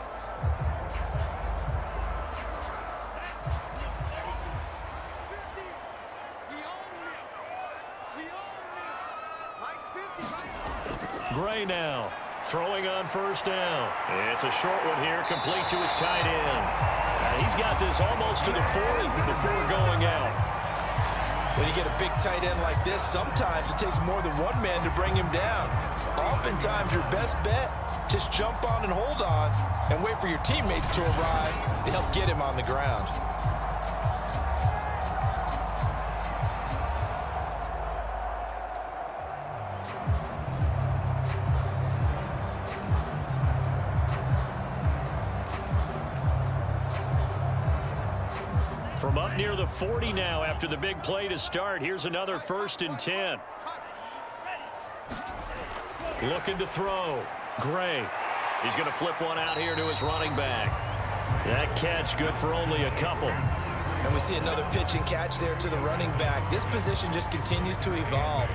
B: Gray now, throwing on first down. It's a short one here, complete to his tight end. He's got this almost to the 40 before going out.
D: When you get a big tight end like this, sometimes it takes more than one man to bring him down. Oftentimes, your best bet, just jump on and hold on and wait for your teammates to arrive to help get him on the ground.
B: From up near the 40 now after the big play to start. Here's another 1st and 10. Looking to throw. Gray. He's going to flip one out here to his running back. That catch good for only a couple.
C: And we see another pitch and catch there to the running back. This position just continues to evolve.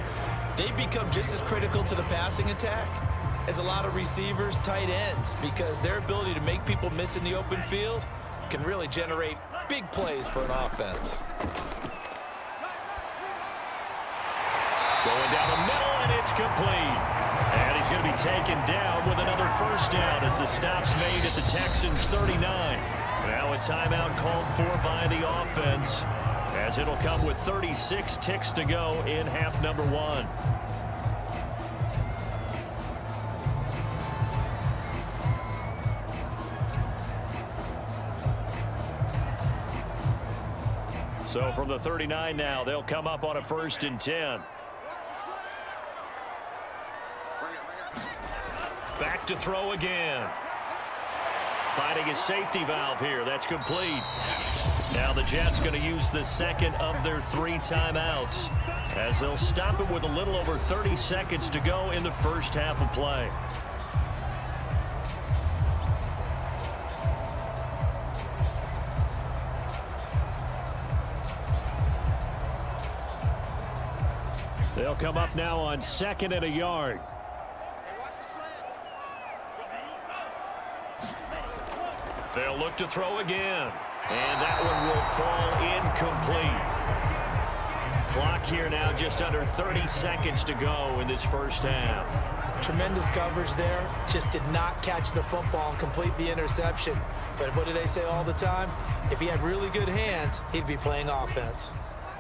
C: They become just as critical to the passing attack as a lot of receivers, tight ends, because their ability to make people miss in the open field can really generate big plays for an offense.
B: Going down the middle, and it's complete. And he's going to be taken down with another 1st down as the stop's made at the Texans' 39. Now a timeout called for by the offense, as it'll come with 36 ticks to go in half number 1. So from the 39 now, they'll come up on a 1st and 10. Back to throw again. Finding his safety valve here. That's complete. Now the Jets going to use the second of their 3 timeouts, as they'll stop it with a little over 30 seconds to go in the first half of play. They'll come up now on 2nd and a yard. They'll look to throw again. And that one will fall incomplete. Clock here now just under 30 seconds to go in this first half.
C: Tremendous coverage there. Just did not catch the football and complete the interception. But what do they say all the time? If he had really good hands, he'd be playing offense.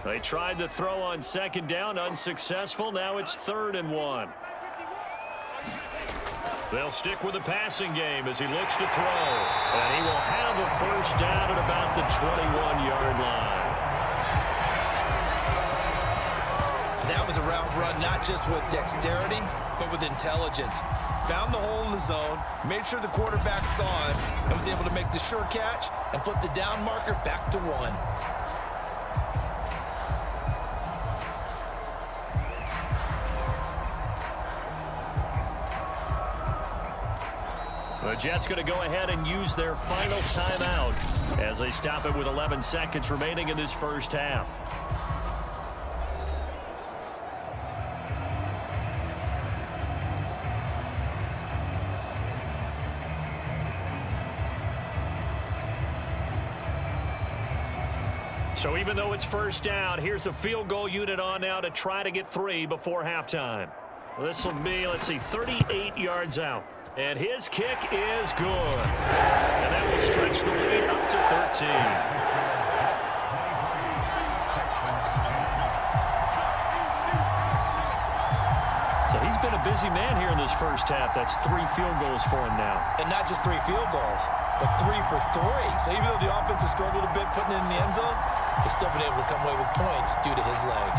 B: They tried to throw on 2nd down, unsuccessful. Now it's 3rd and 1. They'll stick with the passing game as he looks to throw. And he will have a 1st down at about the 21-yard line.
C: That was a route run not just with dexterity, but with intelligence. Found the hole in the zone, made sure the quarterback saw it, and was able to make the sure catch and flip the down marker back to 1.
B: The Jets going to go ahead and use their final timeout as they stop it with 11 seconds remaining in this first half. So even though it's 1st down, here's the field goal unit on now to try to get 3 before halftime. This will be, let's see, 38 yards out. And his kick is good. And that will stretch the lead up to 13. So he's been a busy man here in this first half. That's 3 field goals for him now.
C: And not just 3 field goals, but 3 for 3. So even though the offense has struggled a bit putting it in the end zone, they've still been able to come away with points due to his leg.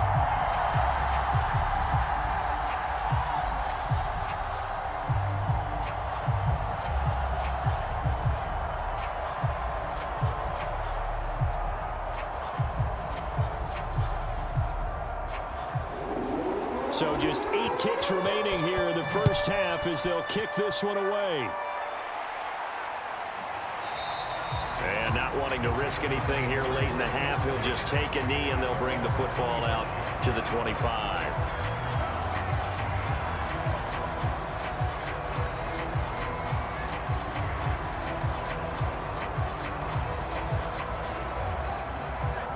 E: So just 8 ticks remaining here in the first half as they'll kick this one away.
B: And not wanting to risk anything here late in the half, he'll just take a knee and they'll bring the football out to the 25.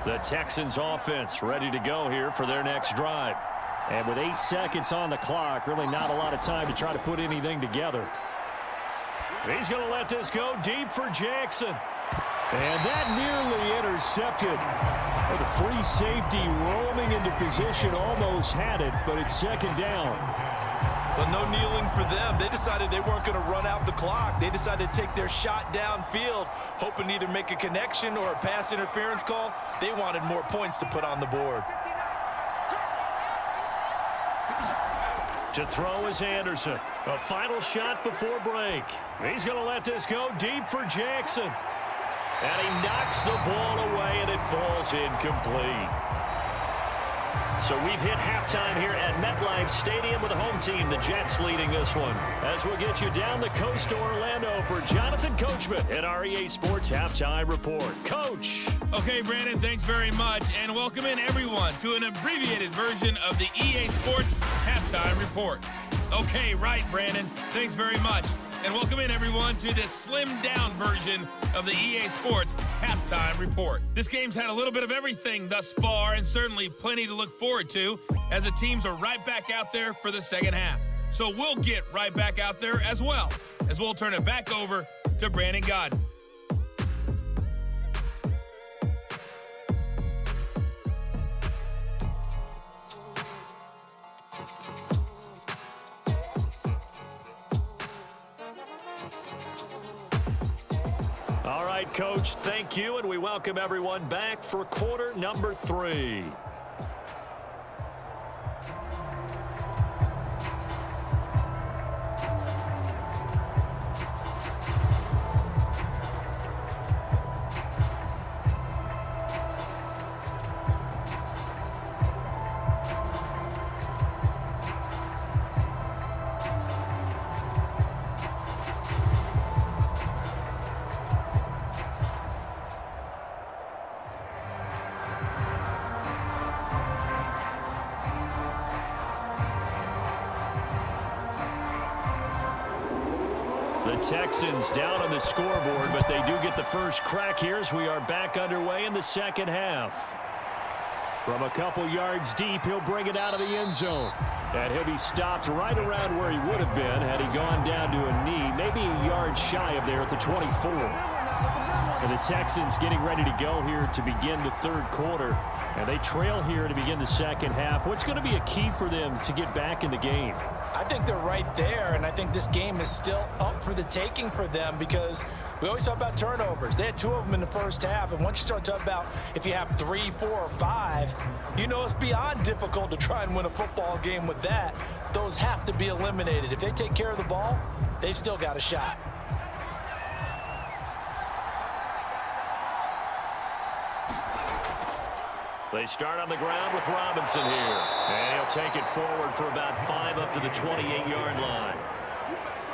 B: The Texans offense ready to go here for their next drive.
E: And with 8 seconds on the clock, really not a lot of time to try to put anything together.
B: He's going to let this go deep for Jackson.
E: And that nearly intercepted. The free safety roaming into position almost had it, but it's second down.
D: Well, no kneeling for them. They decided they weren't going to run out the clock. They decided to take their shot downfield, hoping to either make a connection or a pass interference call. They wanted more points to put on the board.
B: To throw is Anderson. A final shot before break. He's going to let this go deep for Jackson. And he knocks the ball away, and it falls incomplete. So we've hit halftime here at MetLife Stadium with the home team, the Jets, leading this one. As we'll get you down the coast to Orlando for Jonathan Coachman at our EA Sports Halftime Report. Coach.
G: Okay, Brandon, thanks very much. And welcome in, everyone, to an abbreviated version of the EA Sports Halftime Report. Okay, right, Brandon. Thanks very much. And welcome in, everyone, to this slimmed-down version of the EA Sports Halftime Report. This game's had a little bit of everything thus far, and certainly plenty to look forward to, as the teams are right back out there for the second half. So we'll get right back out there as well, as we'll turn it back over to Brandon Godden.
B: All right, Coach, thank you, and we welcome everyone back for quarter number 3. Texans down on the scoreboard, but they do get the first crack here as we are back underway in the second half.
E: From a couple yards deep, he'll bring it out of the end zone. And he'll be stopped right around where he would have been had he gone down to a knee, maybe a yard shy of there at the 24. And the Texans getting ready to go here to begin the third quarter. And they trail here to begin the second half. What's going to be a key for them to get back in the game?
C: I think they're right there, and I think this game is still up for the taking for them because we always talk about turnovers. They had 2 of them in the first half, and once you start talking about if you have 3, 4, or 5, you know it's beyond difficult to try and win a football game with that. Those have to be eliminated. If they take care of the ball, they've still got a shot.
B: They start on the ground with Robinson here. And he'll take it forward for about 5 up to the 28-yard line.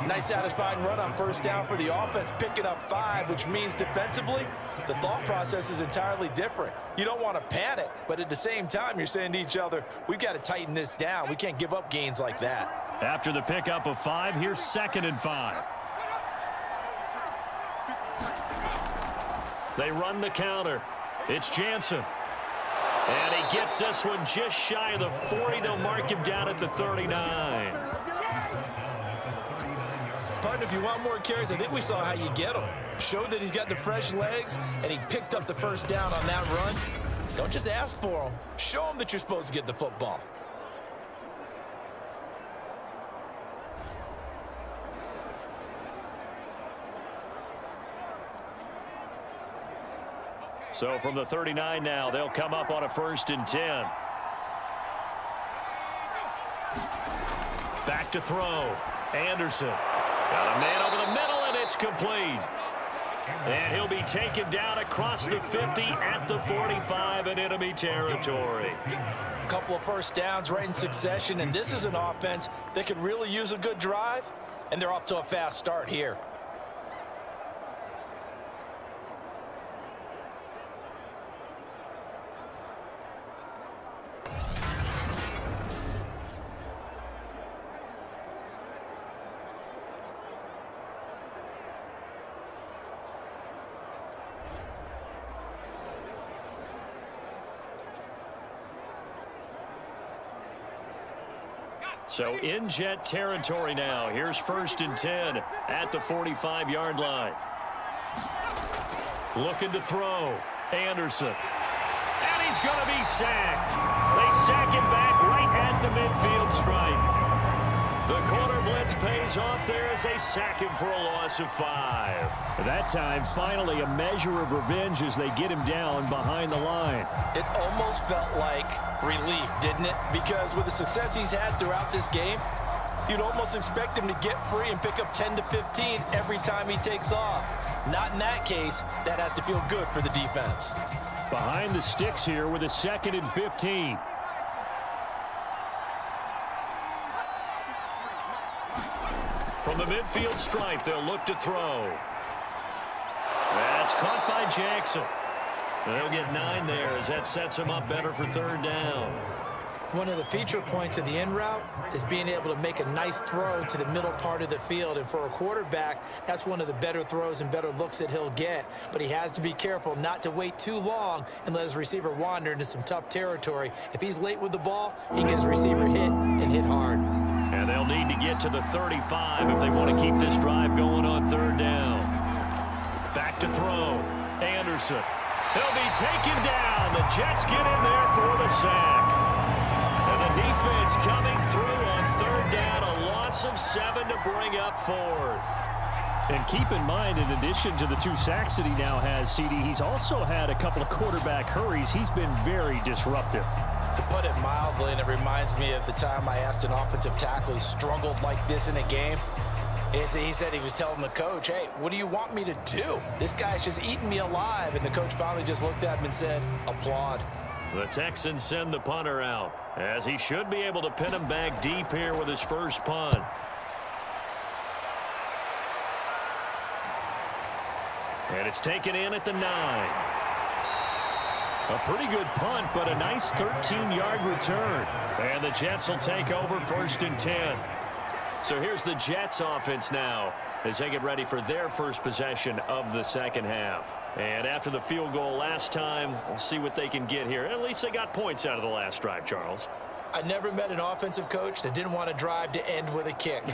D: Nice satisfying run on first down for the offense, picking up 5, which means defensively, the thought process is entirely different. You don't want to panic, but at the same time, you're saying to each other, we've got to tighten this down. We can't give up gains like that.
B: After the pickup of 5, here's 2nd and 5. They run the counter. It's Jansen. And he gets this one just shy of the 40. They'll mark him down at the 39.
D: Partner, if you want more carries, I think we saw how you get them. Showed that he's got the fresh legs, and he picked up the first down on that run. Don't just ask for them. Show them that you're supposed to get the football.
B: So from the 39 now, they'll come up on a 1st and 10. Back to throw. Anderson. Got a man over the middle, and it's complete. And he'll be taken down across the 50 at the 45 in enemy territory.
D: A couple of first downs right in succession, and this is an offense that could really use a good drive, and they're off to a fast start here.
B: So in Jet territory now. Here's 1st and 10 at the 45-yard line. Looking to throw. Anderson. And he's going to be sacked. They sack him back right at the midfield stripe. The corner blitz pays off there as they sack him for a loss of 5.
E: That time, finally, a measure of revenge as they get him down behind the line.
D: It almost felt like relief, didn't it? Because with the success he's had throughout this game, you'd almost expect him to get free and pick up 10 to 15 every time he takes off. Not in that case. That has to feel good for the defense.
E: Behind the sticks here with a 2nd and 15.
B: From the midfield stripe, they'll look to throw. That's caught by Jackson. They'll get 9 there as that sets him up better for 3rd down.
C: One of the feature points of the in route is being able to make a nice throw to the middle part of the field. And for a quarterback, that's one of the better throws and better looks that he'll get. But he has to be careful not to wait too long and let his receiver wander into some tough territory. If he's late with the ball, he can get his receiver hit and hit hard.
B: And they'll need to get to the 35 if they want to keep this drive going on 3rd down. Back to throw. Anderson. He'll be taken down. The Jets get in there for the sack. And the defense coming through on 3rd down. A loss of 7 to bring up 4th.
E: And keep in mind, in addition to the 2 sacks that he now has, CD, he's also had a couple of quarterback hurries. He's been very disruptive.
D: To put it mildly, and it reminds me of the time I asked an offensive tackle who struggled like this in a game. He said he was telling the coach, hey, what do you want me to do? This guy's just eating me alive. And the coach finally just looked at him and said, applaud.
B: The Texans send the punter out, as he should be able to pin him back deep here with his first punt. And it's taken in at the 9. A pretty good punt, but a nice 13-yard return. And the Jets will take over 1st and 10. So here's the Jets offense now as they get ready for their first possession of the 2nd half. And after the field goal last time, we'll see what they can get here. At least they got points out of the last drive, Charles.
C: I never met an offensive coach that didn't want to drive to end with a kick.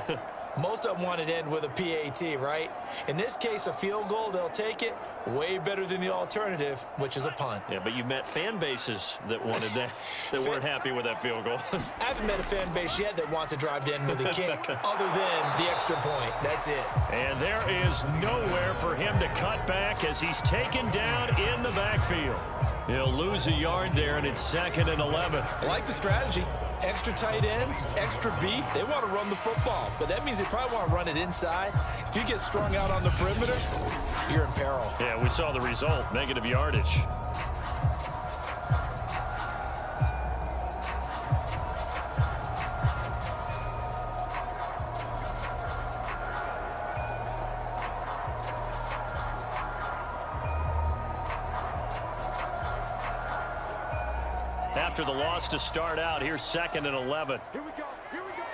C: Most of them wanted to end with a PAT, right? In this case, a field goal, they'll take it. Way better than the alternative, which is a punt.
B: Yeah, but you've met fan bases that wanted that, that weren't happy with that field goal.
C: I haven't met a fan base yet that wants to drive to end with a kick, other than the extra point. That's it.
B: And there is nowhere for him to cut back as he's taken down in the backfield. He'll lose a yard there, and it's 2nd and 11.
C: I like the strategy. Extra tight ends, extra beef. They want to run the football, but that means they probably want to run it inside. If you get strung out on the perimeter, you're in peril.
B: Yeah, we saw the result, negative yardage. After the loss to start out, here's 2nd and 11.
H: Here we go. Here we go.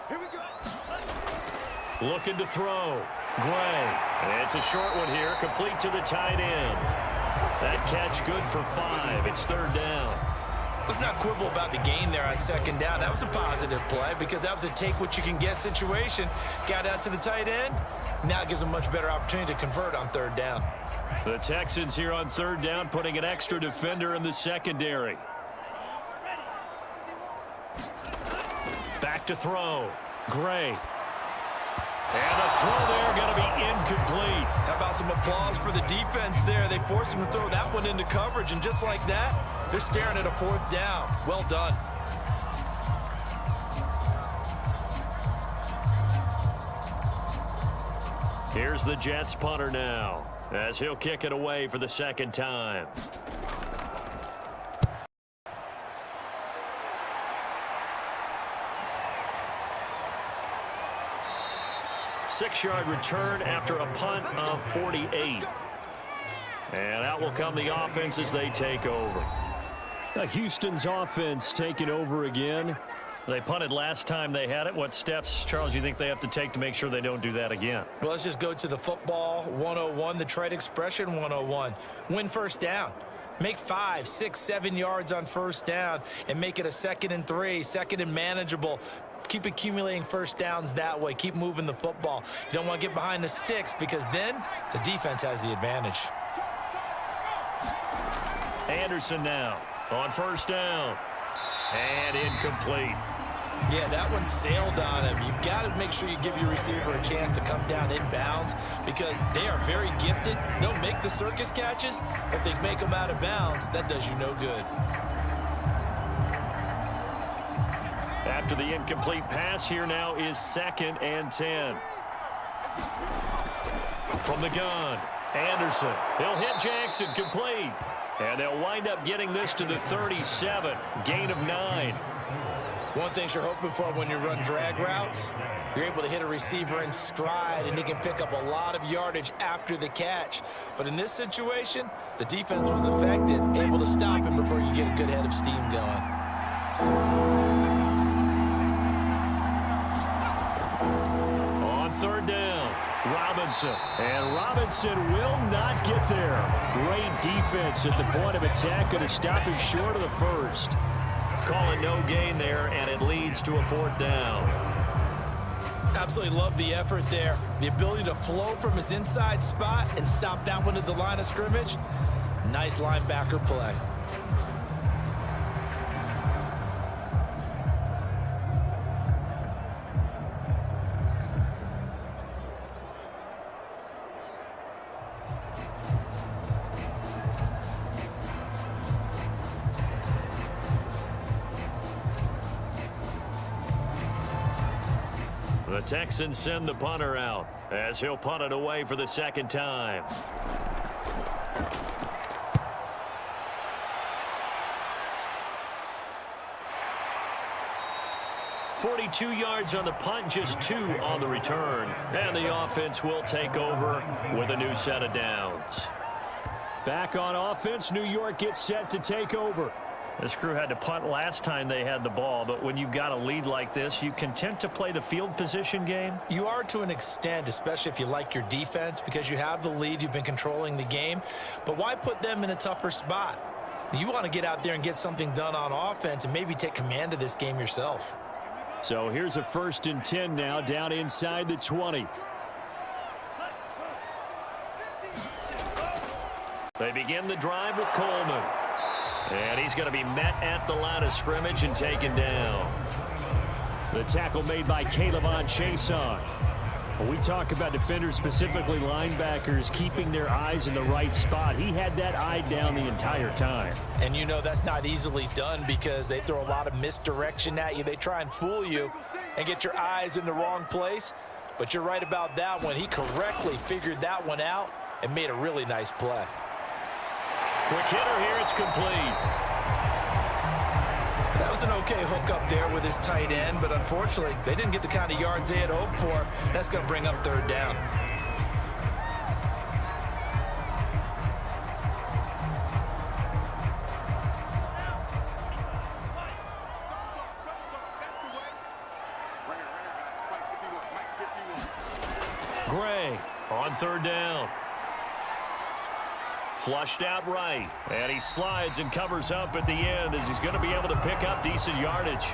H: Here we go.
B: Looking to throw. Gray. It's a short one here, complete to the tight end. That catch good for 5. It's 3rd down.
C: Let's not quibble about the gain there on 2nd down. That was a positive play because that was a take-what-you-can-get situation. Got out to the tight end. Now it gives them a much better opportunity to convert on 3rd down.
B: The Texans here on 3rd down, putting an extra defender in the secondary. Back to throw. Gray. And the throw there going to be incomplete.
C: How about some applause for the defense there? They forced him to throw that one into coverage, and just like that, they're staring at a 4th down. Well done.
B: Here's the Jets punter now. as he'll kick it away for the second time. Six-yard return after a punt of 48. And out will come the offense as they take over.
E: Houston's offense taking over again.
B: They punted last time they had it. What steps, Charles, you think they have to take to make sure they don't do that again?
C: Well, let's just go to the football 101, the trade expression 101. Win first down. Make 5, 6, 7 yards on first down and make it a 2nd and 3, 2nd and manageable. Keep accumulating first downs that way. Keep moving the football. You don't want to get behind the sticks because then the defense has the advantage.
B: Anderson now on first down. And incomplete.
C: Yeah, that one sailed on him. You've got to make sure you give your receiver a chance to come down inbounds because they are very gifted. They'll make the circus catches, but they make them out of bounds. That does you no good.
B: After the incomplete pass, here now is 2nd and 10. From the gun, Anderson. He'll hit Jackson, complete. And they'll wind up getting this to the 37, gain of 9.
C: One thing you're hoping for when you run drag routes, you're able to hit a receiver in stride, and he can pick up a lot of yardage after the catch. But in this situation, the defense was effective, able to stop him before you get a good head of steam going.
B: On third down, Robinson.
E: And Robinson will not get there. Great defense at the point of attack, going to stop him short of the first.
B: Calling no gain there, and it leads to a 4th down.
C: Absolutely love the effort there. The ability to flow from his inside spot and stop that one at the line of scrimmage. Nice linebacker play.
B: The Texans send the punter out as he'll punt it away for the second time. .42 yards on the punt, just 2 on the return. And the offense will take over with a new set of downs.
E: Back on offense, New York gets set to take over.
B: This crew had to punt last time they had the ball, but when you've got a lead like this, you content to play the field position game?
C: You are to an extent, especially if you like your defense, because you have the lead, you've been controlling the game. But why put them in a tougher spot? You want to get out there and get something done on offense and maybe take command of this game yourself.
E: So here's a 1st and 10 now, down inside the 20.
B: They begin the drive with Coleman. And he's going to be met at the line of scrimmage and taken down.
E: The tackle made by Calebon Chason. When we talk about defenders, specifically linebackers, keeping their eyes in the right spot, he had that eye down the entire time.
C: And you know that's not easily done because they throw a lot of misdirection at you. They try and fool you and get your eyes in the wrong place. But you're right about that one. He correctly figured that one out and made a really nice play.
B: Quick hitter here, it's complete.
C: That was an okay hook up there with his tight end, but unfortunately, they didn't get the kind of yards they had hoped for. That's going to bring up 3rd down.
B: Gray on 3rd down. Flushed out right, and he slides and covers up at the end as he's going to be able to pick up decent yardage.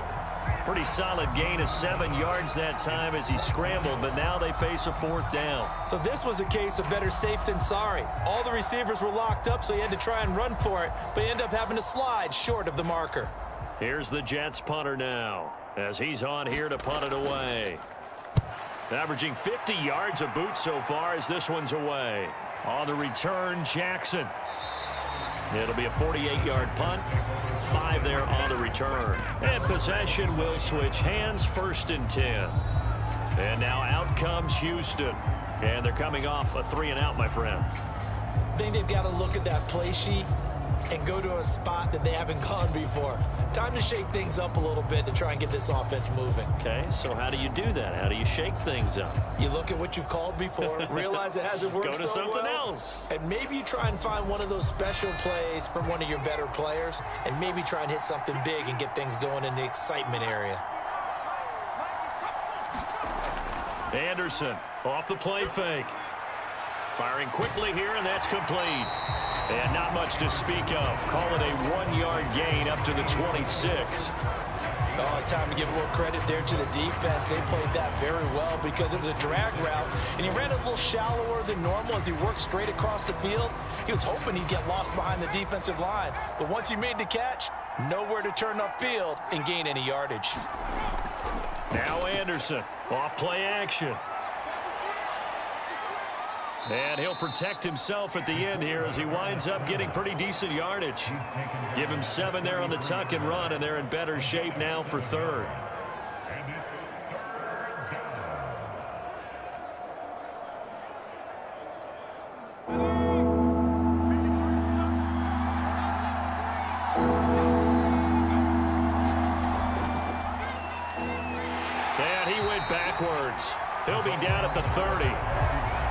B: Pretty solid gain of 7 yards that time as he scrambled, but now they face a 4th down.
C: So this was a case of better safe than sorry. All the receivers were locked up, so he had to try and run for it, but he ended up having to slide short of the marker.
B: Here's the Jets punter now as he's on here to punt it away. Averaging 50 yards a boot so far as this one's away. On the return, Jackson. It'll be a 48-yard punt. 5 there on the return. And possession will switch hands, 1st and 10. And now out comes Houston. And they're coming off a 3-and-out, my friend.
C: I think they've got to look at that play sheet and go to a spot that they haven't gone before. Time to shake things up a little bit to try and get this offense moving.
B: Okay, so how do you do that? How do you shake things up?
C: You look at what you've called before, realize it hasn't worked
B: Go to
C: so
B: something
C: well,
B: else.
C: and maybe you try and find one of those special plays from one of your better players, and maybe try and hit something big and get things going in the excitement area.
B: Anderson off the play fake. Firing quickly here, and that's complete. And not much to speak of. Call it a 1-yard gain up to the 26.
D: Oh, it's time to give a little credit there to the defense. They played that very well because it was a drag route, and he ran a little shallower than normal as he worked straight across the field. He was hoping he'd get lost behind the defensive line, but once he made the catch, nowhere to turn upfield and gain any yardage.
B: Now Anderson, off play action. And he'll protect himself at the end here as he winds up getting pretty decent yardage. Give him 7 there on the tuck and run, and they're in better shape now for third. And he went backwards. He'll be down at the 30.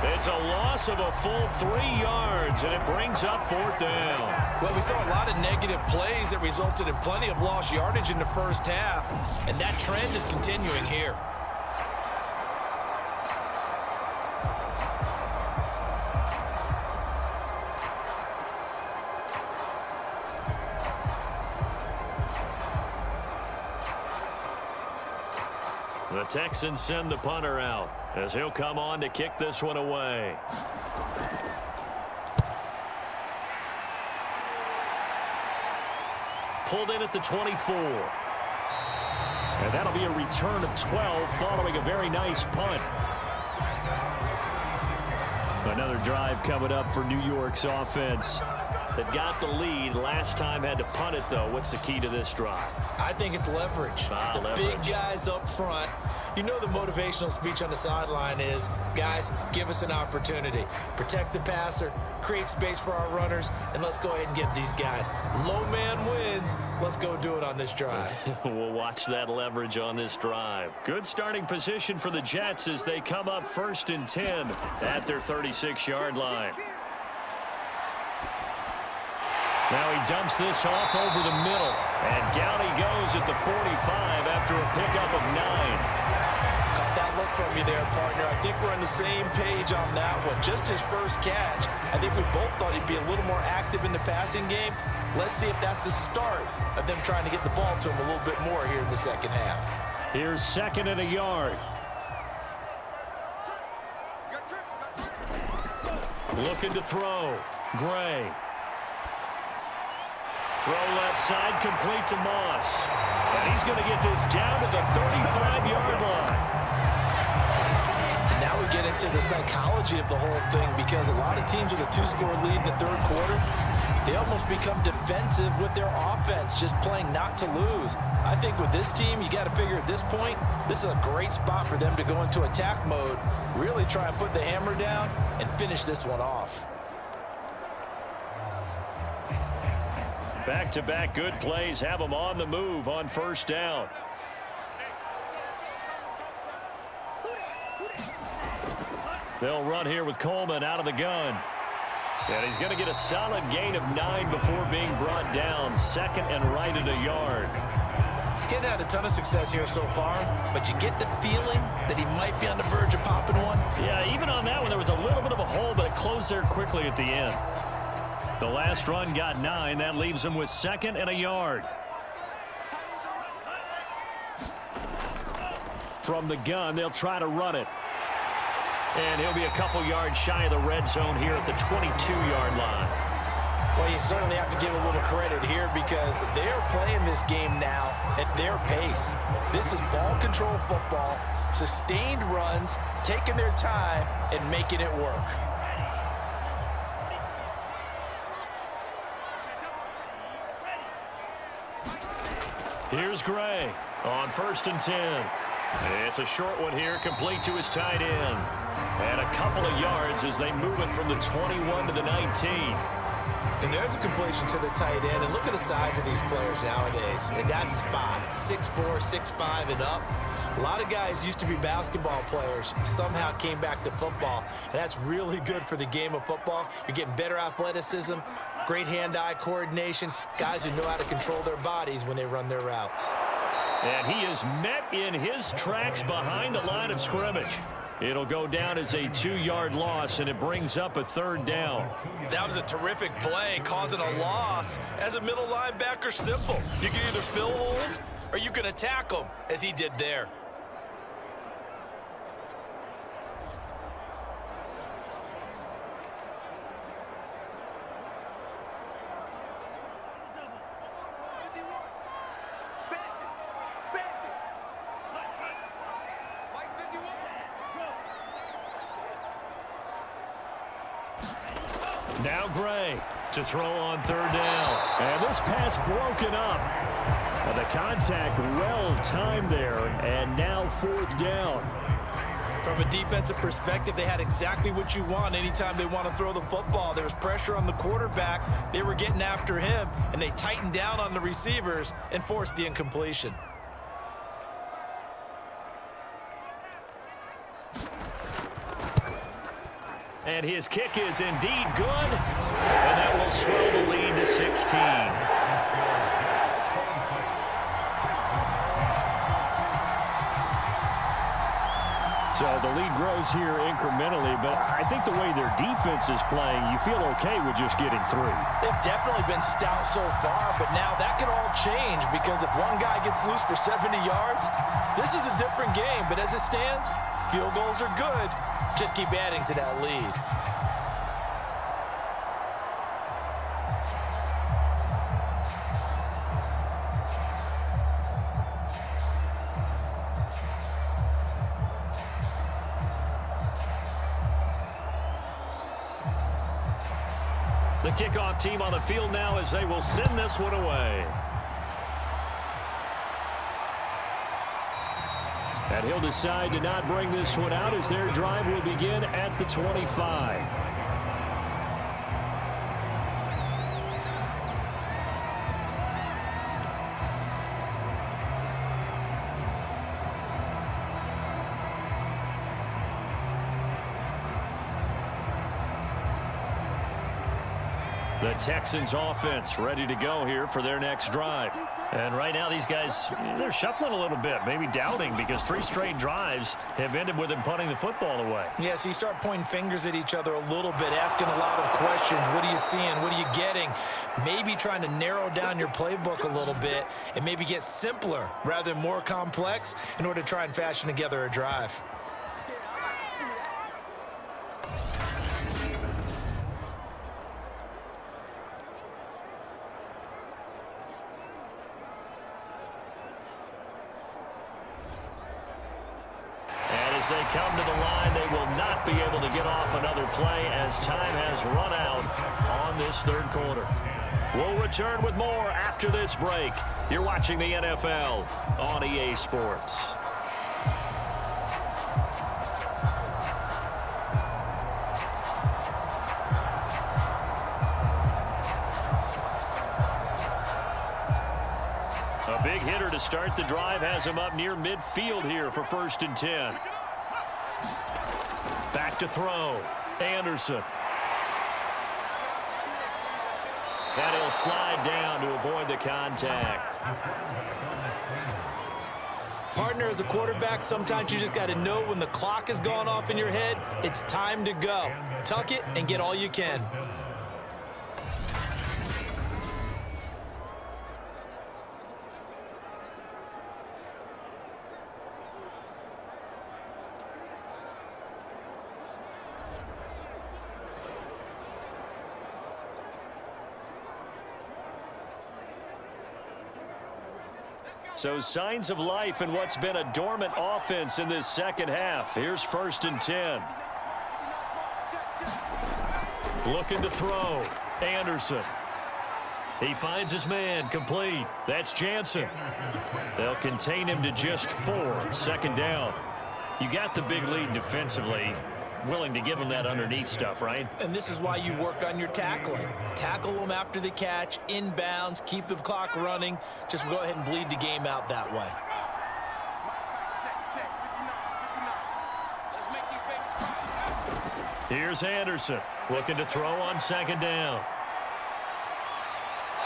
B: It's a loss of a full 3 yards, and it brings up 4th down.
C: Well, we saw a lot of negative plays that resulted in plenty of lost yardage in the first half, and that trend is continuing here.
B: The Texans send the punter out as he'll come on to kick this one away. Pulled in at the 24. And that'll be a return of 12 following a very nice punt. Another drive coming up for New York's offense. They've got the lead. Last time had to punt it, though. What's the key to this drive?
C: I think it's leverage.
B: Leverage.
C: Big guys up front. You know the motivational speech on the sideline is, guys, give us an opportunity. Protect the passer, create space for our runners, and let's go ahead and get these guys. Low man wins. Let's go do it on this drive.
B: We'll watch that leverage on this drive. Good starting position for the Jets as they come up 1st and 10 at their 36-yard line. Now he dumps this off over the middle, and down he goes at the 45 after a pickup of 9.
D: Caught that look from you there, partner. I think we're on the same page on that one. Just his first catch. I think we both thought he'd be a little more active in the passing game. Let's see if that's the start of them trying to get the ball to him a little bit more here in the second half.
E: Here's 2nd and a yard.
B: Looking to throw. Gray. Throw left side, complete to Moss. And he's going to get this down to the 35-yard line.
D: And now we get into the psychology of the whole thing because a lot of teams with a 2-score lead in the third quarter, they almost become defensive with their offense, just playing not to lose. I think with this team, you got to figure at this point, this is a great spot for them to go into attack mode, really try and put the hammer down and finish this one off.
B: Back-to-back good plays have them on the move on 1st down. They'll run here with Coleman out of the gun. And he's going to get a solid gain of 9 before being brought down. 2nd and right at a yard.
C: He's had a ton of success here so far, but you get the feeling that he might be on the verge of popping one.
B: Yeah, even on that one, there was a little bit of a hole, but it closed there quickly at the end. The last run got 9. That leaves him with 2nd and a yard. From the gun, they'll try to run it. And he'll be a couple yards shy of the red zone here at the 22-yard line.
D: Well, you certainly have to give a little credit here because they're playing this game now at their pace. This is ball control football, sustained runs, taking their time, and making it work.
B: Here's Gray on 1st and 10. It's a short one here, complete to his tight end. And a couple of yards as they move it from the 21 to the 19.
C: And there's a completion to the tight end. And look at the size of these players nowadays. In that spot, 6'4", 6'5", and up. A lot of guys used to be basketball players, somehow came back to football. And that's really good for the game of football. You're getting better athleticism, great hand-eye coordination, guys who know how to control their bodies when they run their routes.
B: And he is met in his tracks behind the line of scrimmage. It'll go down as a 2-yard loss, and it brings up a 3rd down.
C: That was a terrific play, causing a loss. As a middle linebacker, simple. You can either fill holes or you can attack them, as he did there.
B: Now Gray to throw on 3rd down.
E: And this pass broken up. And the contact well timed there. And now 4th down.
C: From a defensive perspective, they had exactly what you want anytime they want to throw the football. There was pressure on the quarterback. They were getting after him, and they tightened down on the receivers and forced the incompletion.
B: And his kick is indeed good. And that will swell the lead to 16.
E: So the lead grows here incrementally, but I think the way their defense is playing, you feel okay with just getting through.
C: They've definitely been stout so far, but now that could all change because if one guy gets loose for 70 yards, this is a different game. But as it stands, field goals are good. Just keep adding to that lead.
B: The kickoff team on the field now as they will send this one away.
E: And he'll decide to not bring this one out as their drive will begin at the 25.
B: The Texans offense ready to go here for their next drive. And right now these guys, they're shuffling a little bit, maybe doubting because 3 straight drives have ended with them punting the football away.
C: Yeah, so you start pointing fingers at each other a little bit, asking a lot of questions. What are you seeing? What are you getting? Maybe trying to narrow down your playbook a little bit and maybe get simpler rather than more complex in order to try and fashion together a drive.
B: As they come to the line, they will not be able to get off another play as time has run out on this 3rd quarter. We'll return with more after this break. You're watching the NFL on EA Sports. A big hitter to start the drive has him up near midfield here for 1st and 10. Back to throw. Anderson. And he'll slide down to avoid the contact.
C: Partner, as a quarterback, sometimes you just got to know when the clock has gone off in your head, it's time to go. Tuck it and get all you can.
B: So signs of life in what's been a dormant offense in this 2nd half. Here's 1st and 10. Looking to throw. Anderson. He finds his man, complete. That's Jansen. They'll contain him to just 4. 2nd down. You got the big lead defensively. willing to give them that underneath stuff, right?
C: And this is why you work on your tackling. Tackle them after the catch, inbounds, keep the clock running. Just go ahead and bleed the game out that way.
B: Here's Anderson looking to throw on second down.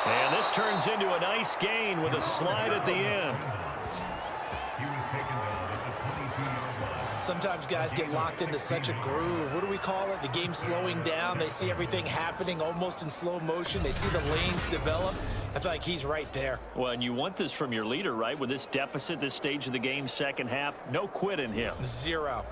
B: And this turns into a nice gain with a slide at the end.
C: Sometimes guys get locked into such a groove. What do we call it? The game slowing down. They see everything happening almost in slow motion. They see the lanes develop. I feel like he's right there.
B: Well, and you want this from your leader, right? With this deficit, this stage of the game, second half, no quit in him.
C: Zero.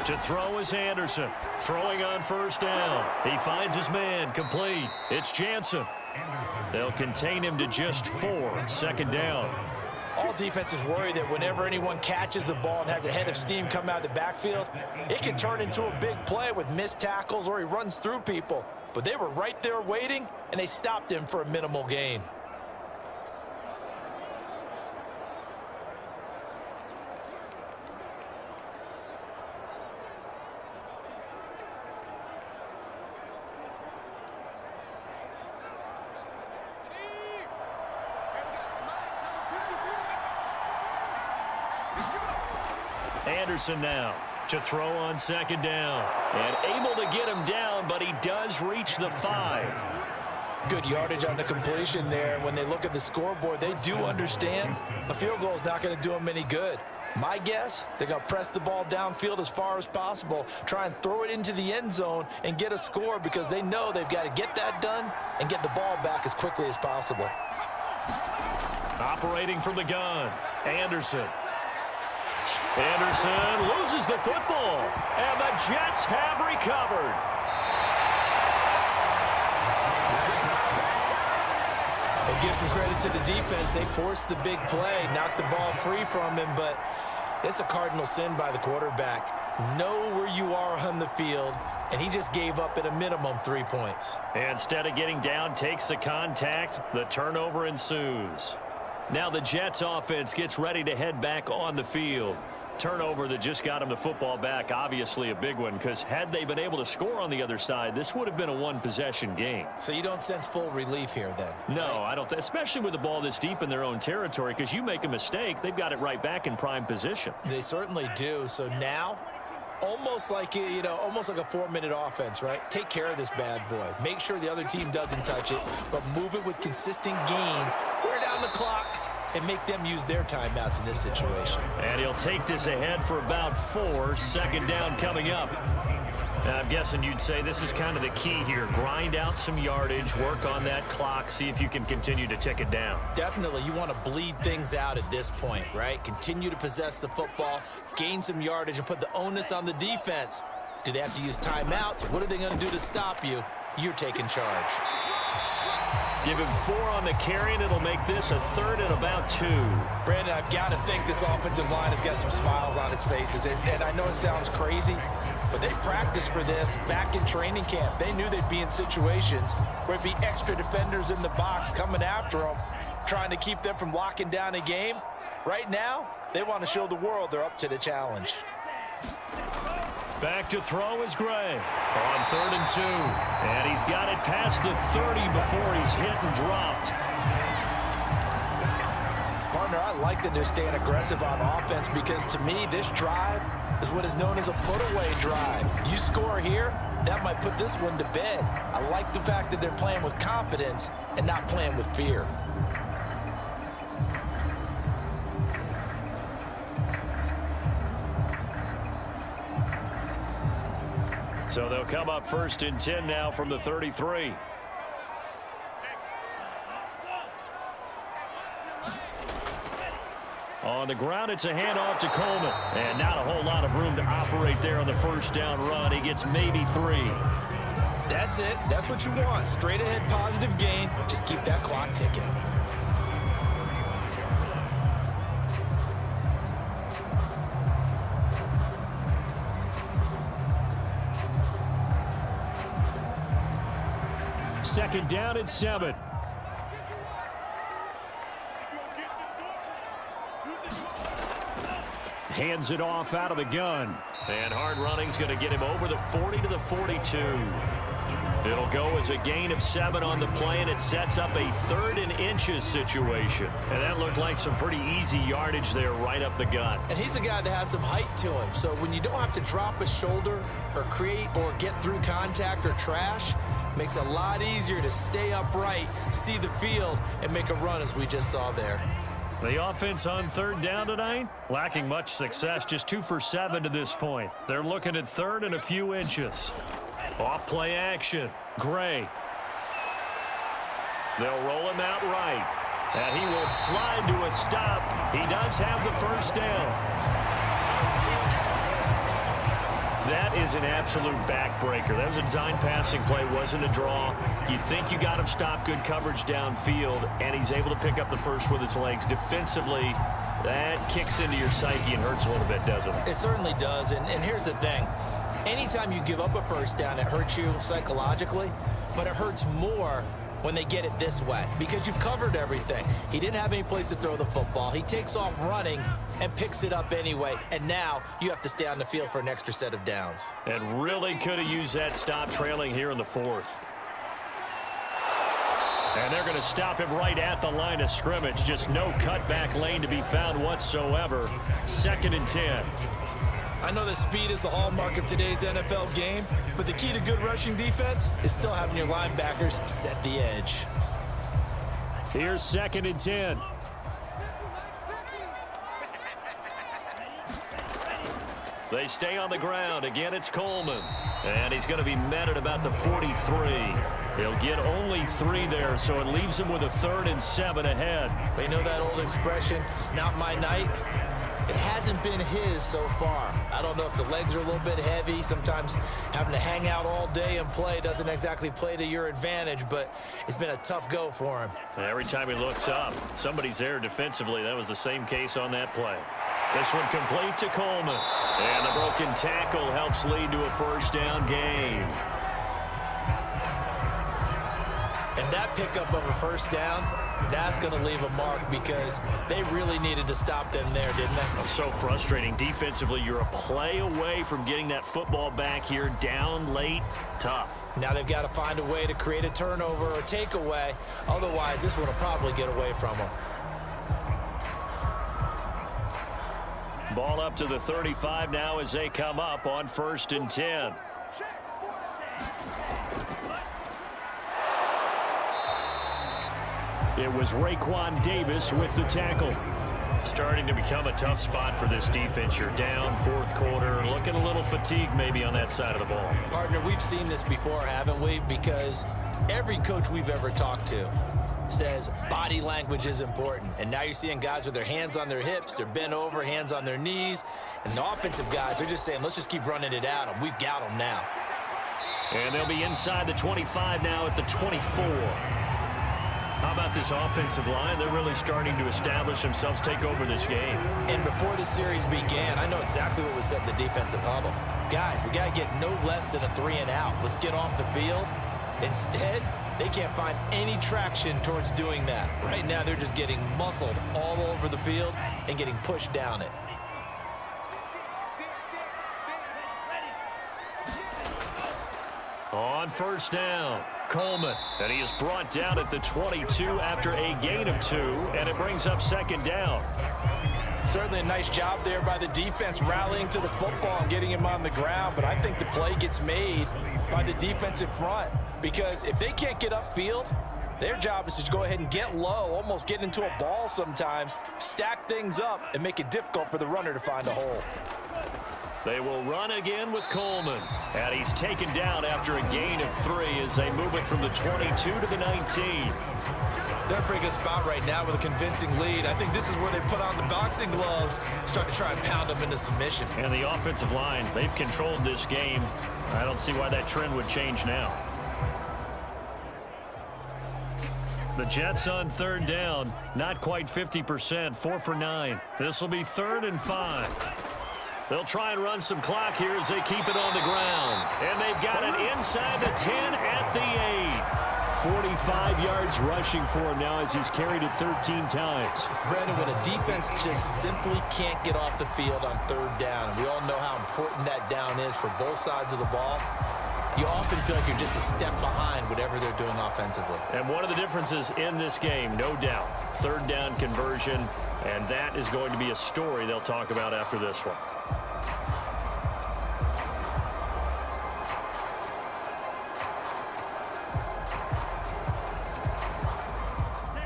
B: To throw is Anderson. Throwing on first down. He finds his man. Complete. It's Jansen. They'll contain him to just 4. Second down.
D: All defenses worry that whenever anyone catches the ball and has a head of steam come out of the backfield, it can turn into a big play with missed tackles or he runs through people. But they were right there waiting, and they stopped him for a minimal gain.
B: Anderson now to throw on second down. And able to get him down, but he does reach the 5.
D: Good yardage on the completion there. When they look at the scoreboard, they do understand a field goal is not going to do them any good. My guess, they're going to press the ball downfield as far as possible, try and throw it into the end zone and get a score because they know they've got to get that done and get the ball back as quickly as possible.
B: Operating from the gun, Anderson. Anderson loses the football, and the Jets have recovered.
C: And give some credit to the defense. They forced the big play, knocked the ball free from him, but it's a cardinal sin by the quarterback. Know where you are on the field, and he just gave up at a minimum 3 points.
B: Instead of getting down, takes the contact. The turnover ensues. Now the Jets offense gets ready to head back on the field. Turnover that just got him the football back, obviously a big one, because had they been able to score on the other side, this would have been a one-possession game.
C: So you don't sense full relief here then?
B: No,
C: right?
B: I don't, especially with the ball this deep in their own territory, because you make a mistake, they've got it right back in prime position.
C: They certainly do. So now, almost like, almost like a 4-minute offense, right? Take care of this bad boy. Make sure the other team doesn't touch it, but move it with consistent gains. Wear down the clock and make them use their timeouts in this situation.
B: And he'll take this ahead for about 4. Second down coming up. And I'm guessing you'd say this is kind of the key here. Grind out some yardage, work on that clock, see if you can continue to tick it down.
C: Definitely, you want to bleed things out at this point, right? Continue to possess the football, gain some yardage, and put the onus on the defense. Do they have to use timeouts? What are they going to do to stop you? You're taking charge.
B: Give him 4 on the carry, and it'll make this a 3rd and about 2.
D: Brandon, I've got to think this offensive line has got some smiles on its faces. And I know it sounds crazy, but they practiced for this back in training camp. They knew they'd be in situations where it'd be extra defenders in the box coming after them, trying to keep them from locking down a game. Right now, they want to show the world they're up to the challenge.
B: Back to throw is Gray on 3rd and 2. And he's got it past the 30 before he's hit and dropped.
D: Partner, I like that they're staying aggressive on offense because to me, this drive is what is known as a put-away drive. You score here, that might put this one to bed. I like the fact that they're playing with confidence and not playing with fear.
B: So they'll come up 1st and 10 now from the 33. On the ground, it's a handoff to Coleman. And not a whole lot of room to operate there on the first down run. He gets maybe 3.
C: That's it. That's what you want. Straight ahead positive gain. Just keep that clock ticking.
E: Second down and 7. Hands it off out of the gun.
B: And hard running's going to get him over the 40 to the 42. It'll go as a gain of 7 on the play, and it sets up a 3rd and inches situation. And that looked like some pretty easy yardage there right up the gut.
C: And he's a guy that has some height to him. So when you don't have to drop a shoulder or create or get through contact or trash, makes it a lot easier to stay upright, see the field, and make a run as we just saw there.
B: The offense on 3rd down tonight, lacking much success, just 2 for 7 to this point. They're looking at 3rd and a few inches. Off play action. Gray. They'll roll him out right. And he will slide to a stop. He does have the first down. That is an absolute backbreaker. That was a design passing play, wasn't a draw. You think you got him stopped, good coverage downfield, and he's able to pick up the first with his legs. Defensively, that kicks into your psyche and hurts a little bit, doesn't it?
C: It certainly does, and here's the thing. Anytime you give up a first down, it hurts you psychologically, but it hurts more when they get it this way because you've covered everything. He didn't have any place to throw the football. He takes off running and picks it up anyway, and now you have to stay on the field for an extra set of downs.
B: And really could have used that stop trailing here in the 4th. And they're going to stop him right at the line of scrimmage. Just no cutback lane to be found whatsoever. 2nd and 10.
C: I know that speed is the hallmark of today's NFL game, but the key to good rushing defense is still having your linebackers set the edge.
E: Here's 2nd and 10.
B: They stay on the ground. Again, it's Coleman. And he's going to be met at about the 43. He'll get only 3 there, so it leaves him with a 3rd and 7 ahead.
C: But you know that old expression, it's not my night? It hasn't been his so far. I don't know if the legs are a little bit heavy. Sometimes having to hang out all day and play doesn't exactly play to your advantage, but it's been a tough go for him.
B: Every time he looks up, somebody's there defensively. That was the same case on that play. This one complete to Coleman. And the broken tackle helps lead to a first down gain.
C: And that pickup of a first down, that's going to leave a mark because they really needed to stop them there, didn't they?
B: So frustrating. Defensively, you're a play away from getting that football back here down late. Tough.
C: Now they've got to find a way to create a turnover or takeaway. Otherwise, this one will probably get away from them.
B: Ball up to the 35 now as they come up on 1st and 10.
E: It was Raekwon Davis with the tackle.
B: Starting to become a tough spot for this defense. You're down 4th quarter, looking a little fatigued maybe on that side of the ball.
C: Partner, we've seen this before, haven't we? Because every coach we've ever talked to says body language is important. And now you're seeing guys with their hands on their hips, they're bent over, hands on their knees. And the offensive guys are just saying, let's just keep running it at them. We've got them now.
B: And they'll be inside the 25 now at the 24. How about this offensive line? They're really starting to establish themselves, take over this game.
C: And before the series began, I know exactly what was said in the defensive huddle. Guys, we got to get no less than a 3 and out. Let's get off the field. Instead, they can't find any traction towards doing that. Right now, they're just getting muscled all over the field and getting pushed down it.
B: On 1st down, Coleman. And he is brought down at the 22 after a gain of 2, and it brings up 2nd down.
D: Certainly a nice job there by the defense rallying to the football and getting him on the ground, but I think the play gets made by the defensive front because if they can't get upfield, their job is to go ahead and get low, almost get into a ball sometimes, stack things up, and make it difficult for the runner to find a hole.
B: They will run again with Coleman. And he's taken down after a gain of 3 as they move it from the 22 to the 19.
C: They're in a pretty good spot right now with a convincing lead. I think this is where they put on the boxing gloves, start to try and pound them into submission.
B: And the offensive line, they've controlled this game. I don't see why that trend would change now. The Jets on 3rd down, not quite 50%, 4 for 9. This will be 3rd and 5. They'll try and run some clock here as they keep it on the ground. And they've got it inside the 10 at the 8.
E: 45 yards rushing for him now as he's carried it 13 times.
C: Brandon, when a defense just simply can't get off the field on third down, and we all know how important that down is for both sides of the ball, you often feel like you're just a step behind whatever they're doing offensively.
B: And one of the differences in this game, no doubt, third down conversion, and that is going to be a story they'll talk about after this one.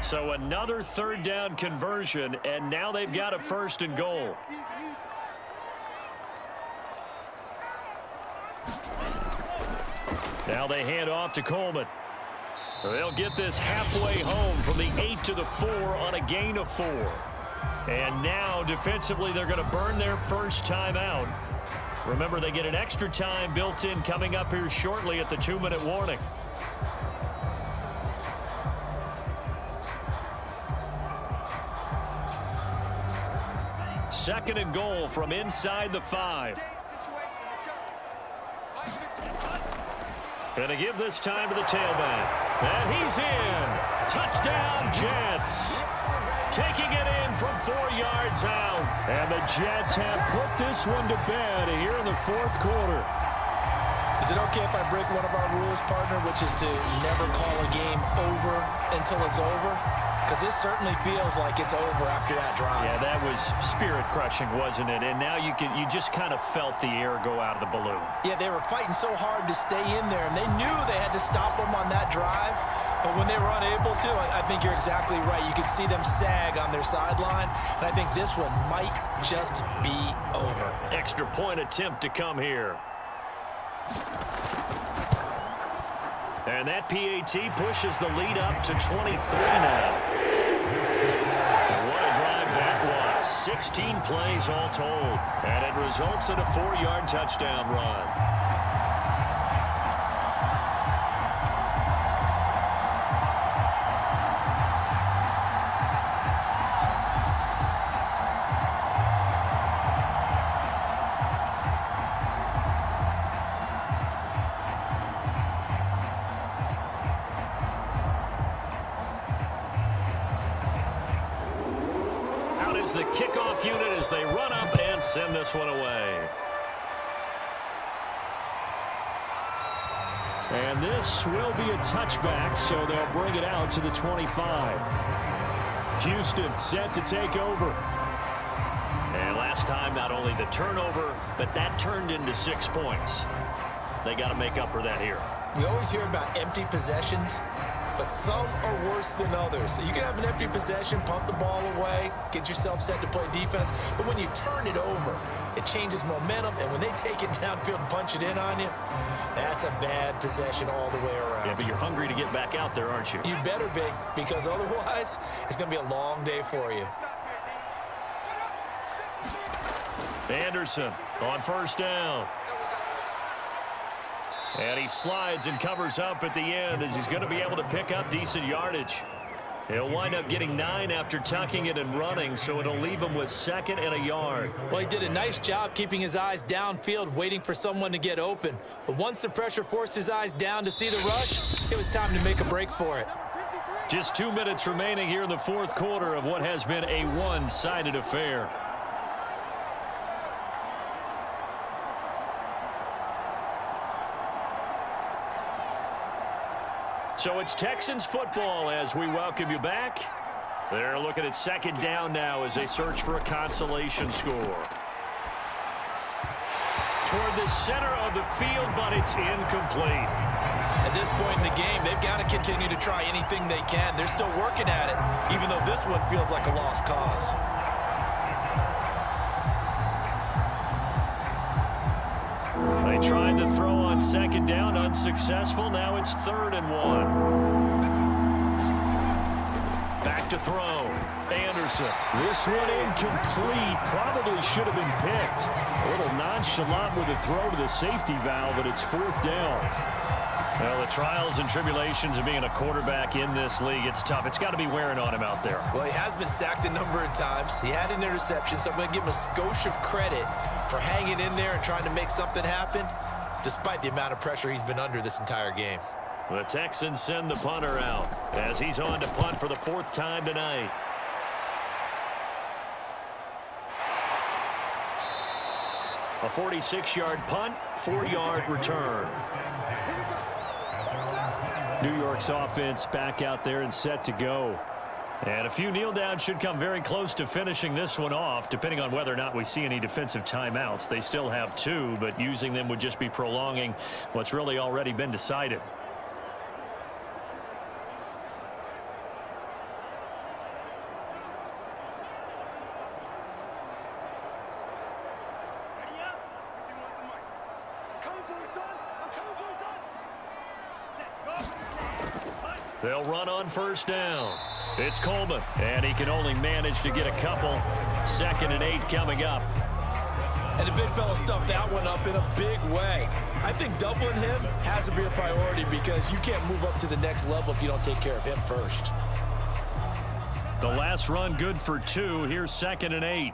B: So another third down conversion, and now they've got a 1st and goal. Now they hand off to Coleman. They'll get this halfway home from the 8 to the 4 on a gain of 4. And now defensively they're going to burn their first time out. Remember, they get an extra time built in coming up here shortly at the 2-minute warning. Second and goal from inside the 5. Going to give this time to the tailback. And he's in. Touchdown, Jets. Taking it in from 4 yards out. And the Jets have put this one to bed here in the 4th quarter.
C: Is it okay if I break one of our rules, partner, which is to never call a game over until it's over? Because this certainly feels like it's over after that drive.
B: Yeah, that was spirit-crushing, wasn't it? And now you just kind of felt the air go out of the balloon.
C: Yeah, they were fighting so hard to stay in there, and they knew they had to stop them on that drive. But when they were unable to, I think you're exactly right. You could see them sag on their sideline, and I think this one might just be over.
B: Extra point attempt to come here. And that PAT pushes the lead up to 23 now. What a drive that was. 16 plays all told. And it results in a 4-yard touchdown run. The kickoff unit as they run up and send this one away.
E: And this will be a touchback, so they'll bring it out to the 25. Houston set to take over.
B: And last time, not only the turnover, but that turned into 6 points. They got to make up for that here.
C: We always hear about empty possessions, but some are worse than others. You can have an empty possession, punt the ball away, get yourself set to play defense, but when you turn it over, it changes momentum, and when they take it downfield and punch it in on you, that's a bad possession all the way around.
B: Yeah, but you're hungry to get back out there, aren't you?
C: You better be, because otherwise, it's going to be a long day for you.
B: Anderson on 1st down. And he slides and covers up at the end as he's going to be able to pick up decent yardage. He'll wind up getting 9 after tucking it and running, so it'll leave him with 2nd and a yard.
C: Well, he did a nice job keeping his eyes downfield, waiting for someone to get open. But once the pressure forced his eyes down to see the rush, it was time to make a break for it.
B: Just 2 minutes remaining here in the 4th quarter of what has been a one-sided affair. So it's Texans football as we welcome you back. They're looking at 2nd down now as they search for a consolation score. Toward the center of the field, but it's incomplete.
C: At this point in the game, they've got to continue to try anything they can. They're still working at it, even though this one feels like a lost cause.
B: They tried to throw on 2nd down, unsuccessful. Now it's 3rd and 1. Back to throw. Anderson.
E: This one incomplete. Probably should have been picked. A little nonchalant with a throw to the safety valve, but it's 4th down.
B: Well, the trials and tribulations of being a quarterback in this league, it's tough. It's got to be wearing on him out there.
C: Well, he has been sacked a number of times. He had an interception, so I'm going to give him a skosh of credit for hanging in there and trying to make something happen, despite the amount of pressure he's been under this entire game.
B: The Texans send the punter out as he's on to punt for the 4th time tonight. A 46-yard punt, 4-yard return.
E: New York's offense back out there and set to go.
B: And a few kneel downs should come very close to finishing this one off, depending on whether or not we see any defensive timeouts. They still have 2, but using them would just be prolonging what's really already been decided. They'll run on 1st down. It's Coleman, and he can only manage to get a couple. 2nd and 8 coming up.
C: And the big fella stuffed that one up in a big way. I think doubling him has to be a priority because you can't move up to the next level if you don't take care of him first.
B: The last run good for 2. Here's 2nd and 8.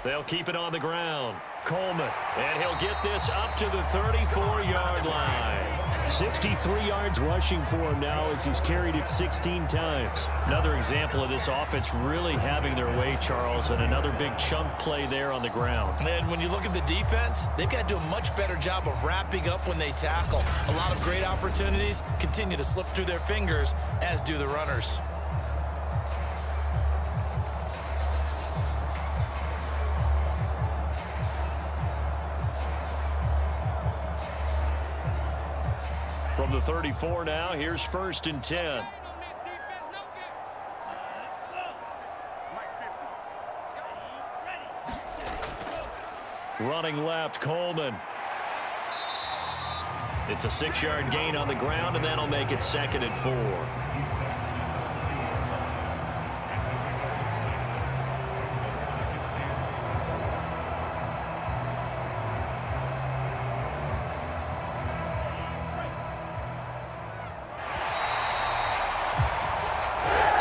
B: They'll keep it on the ground. Coleman, and he'll get this up to the 34-yard line.
E: 63 yards rushing for him now as he's carried it 16 times.
B: Another example of this offense really having their way, Charles, and another big chunk play there on the ground.
C: And when you look at the defense, they've got to do a much better job of wrapping up when they tackle. A lot of great opportunities continue to slip through their fingers, as do the runners.
B: From the 34 now, here's 1st and 10. Running left, Coleman. It's a 6-yard gain on the ground, and that'll make it 2nd and 4.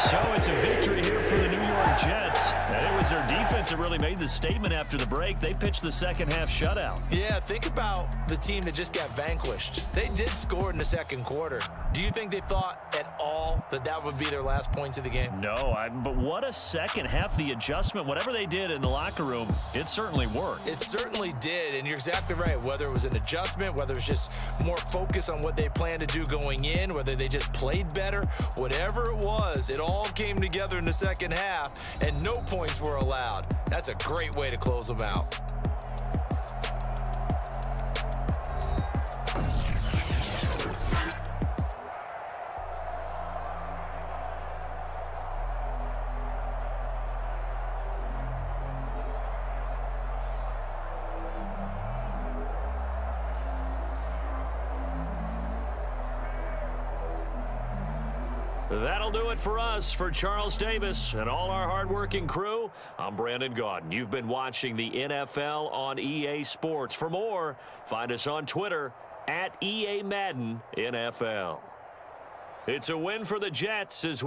B: So it's a victory here for the New York Jets. And it was their defense that really made the statement after the break. They pitched the second half shutout.
C: Yeah, think about the team that just got vanquished. They did score in the 2nd quarter. Do you think they thought at all that that would be their last points of the game?
B: No, but what a second half. The adjustment, whatever they did in the locker room, it certainly worked.
C: It certainly did, and you're exactly right. Whether it was an adjustment, whether it was just more focus on what they planned to do going in, whether they just played better, whatever it was, it all came together in the 2nd half, and no points were allowed. That's a great way to close them out.
B: That'll do it for us. For Charles Davis and all our hardworking crew, I'm Brandon Gaudin. You've been watching the NFL on EA Sports. For more, find us on Twitter @EA Madden NFL. It's a win for the Jets as we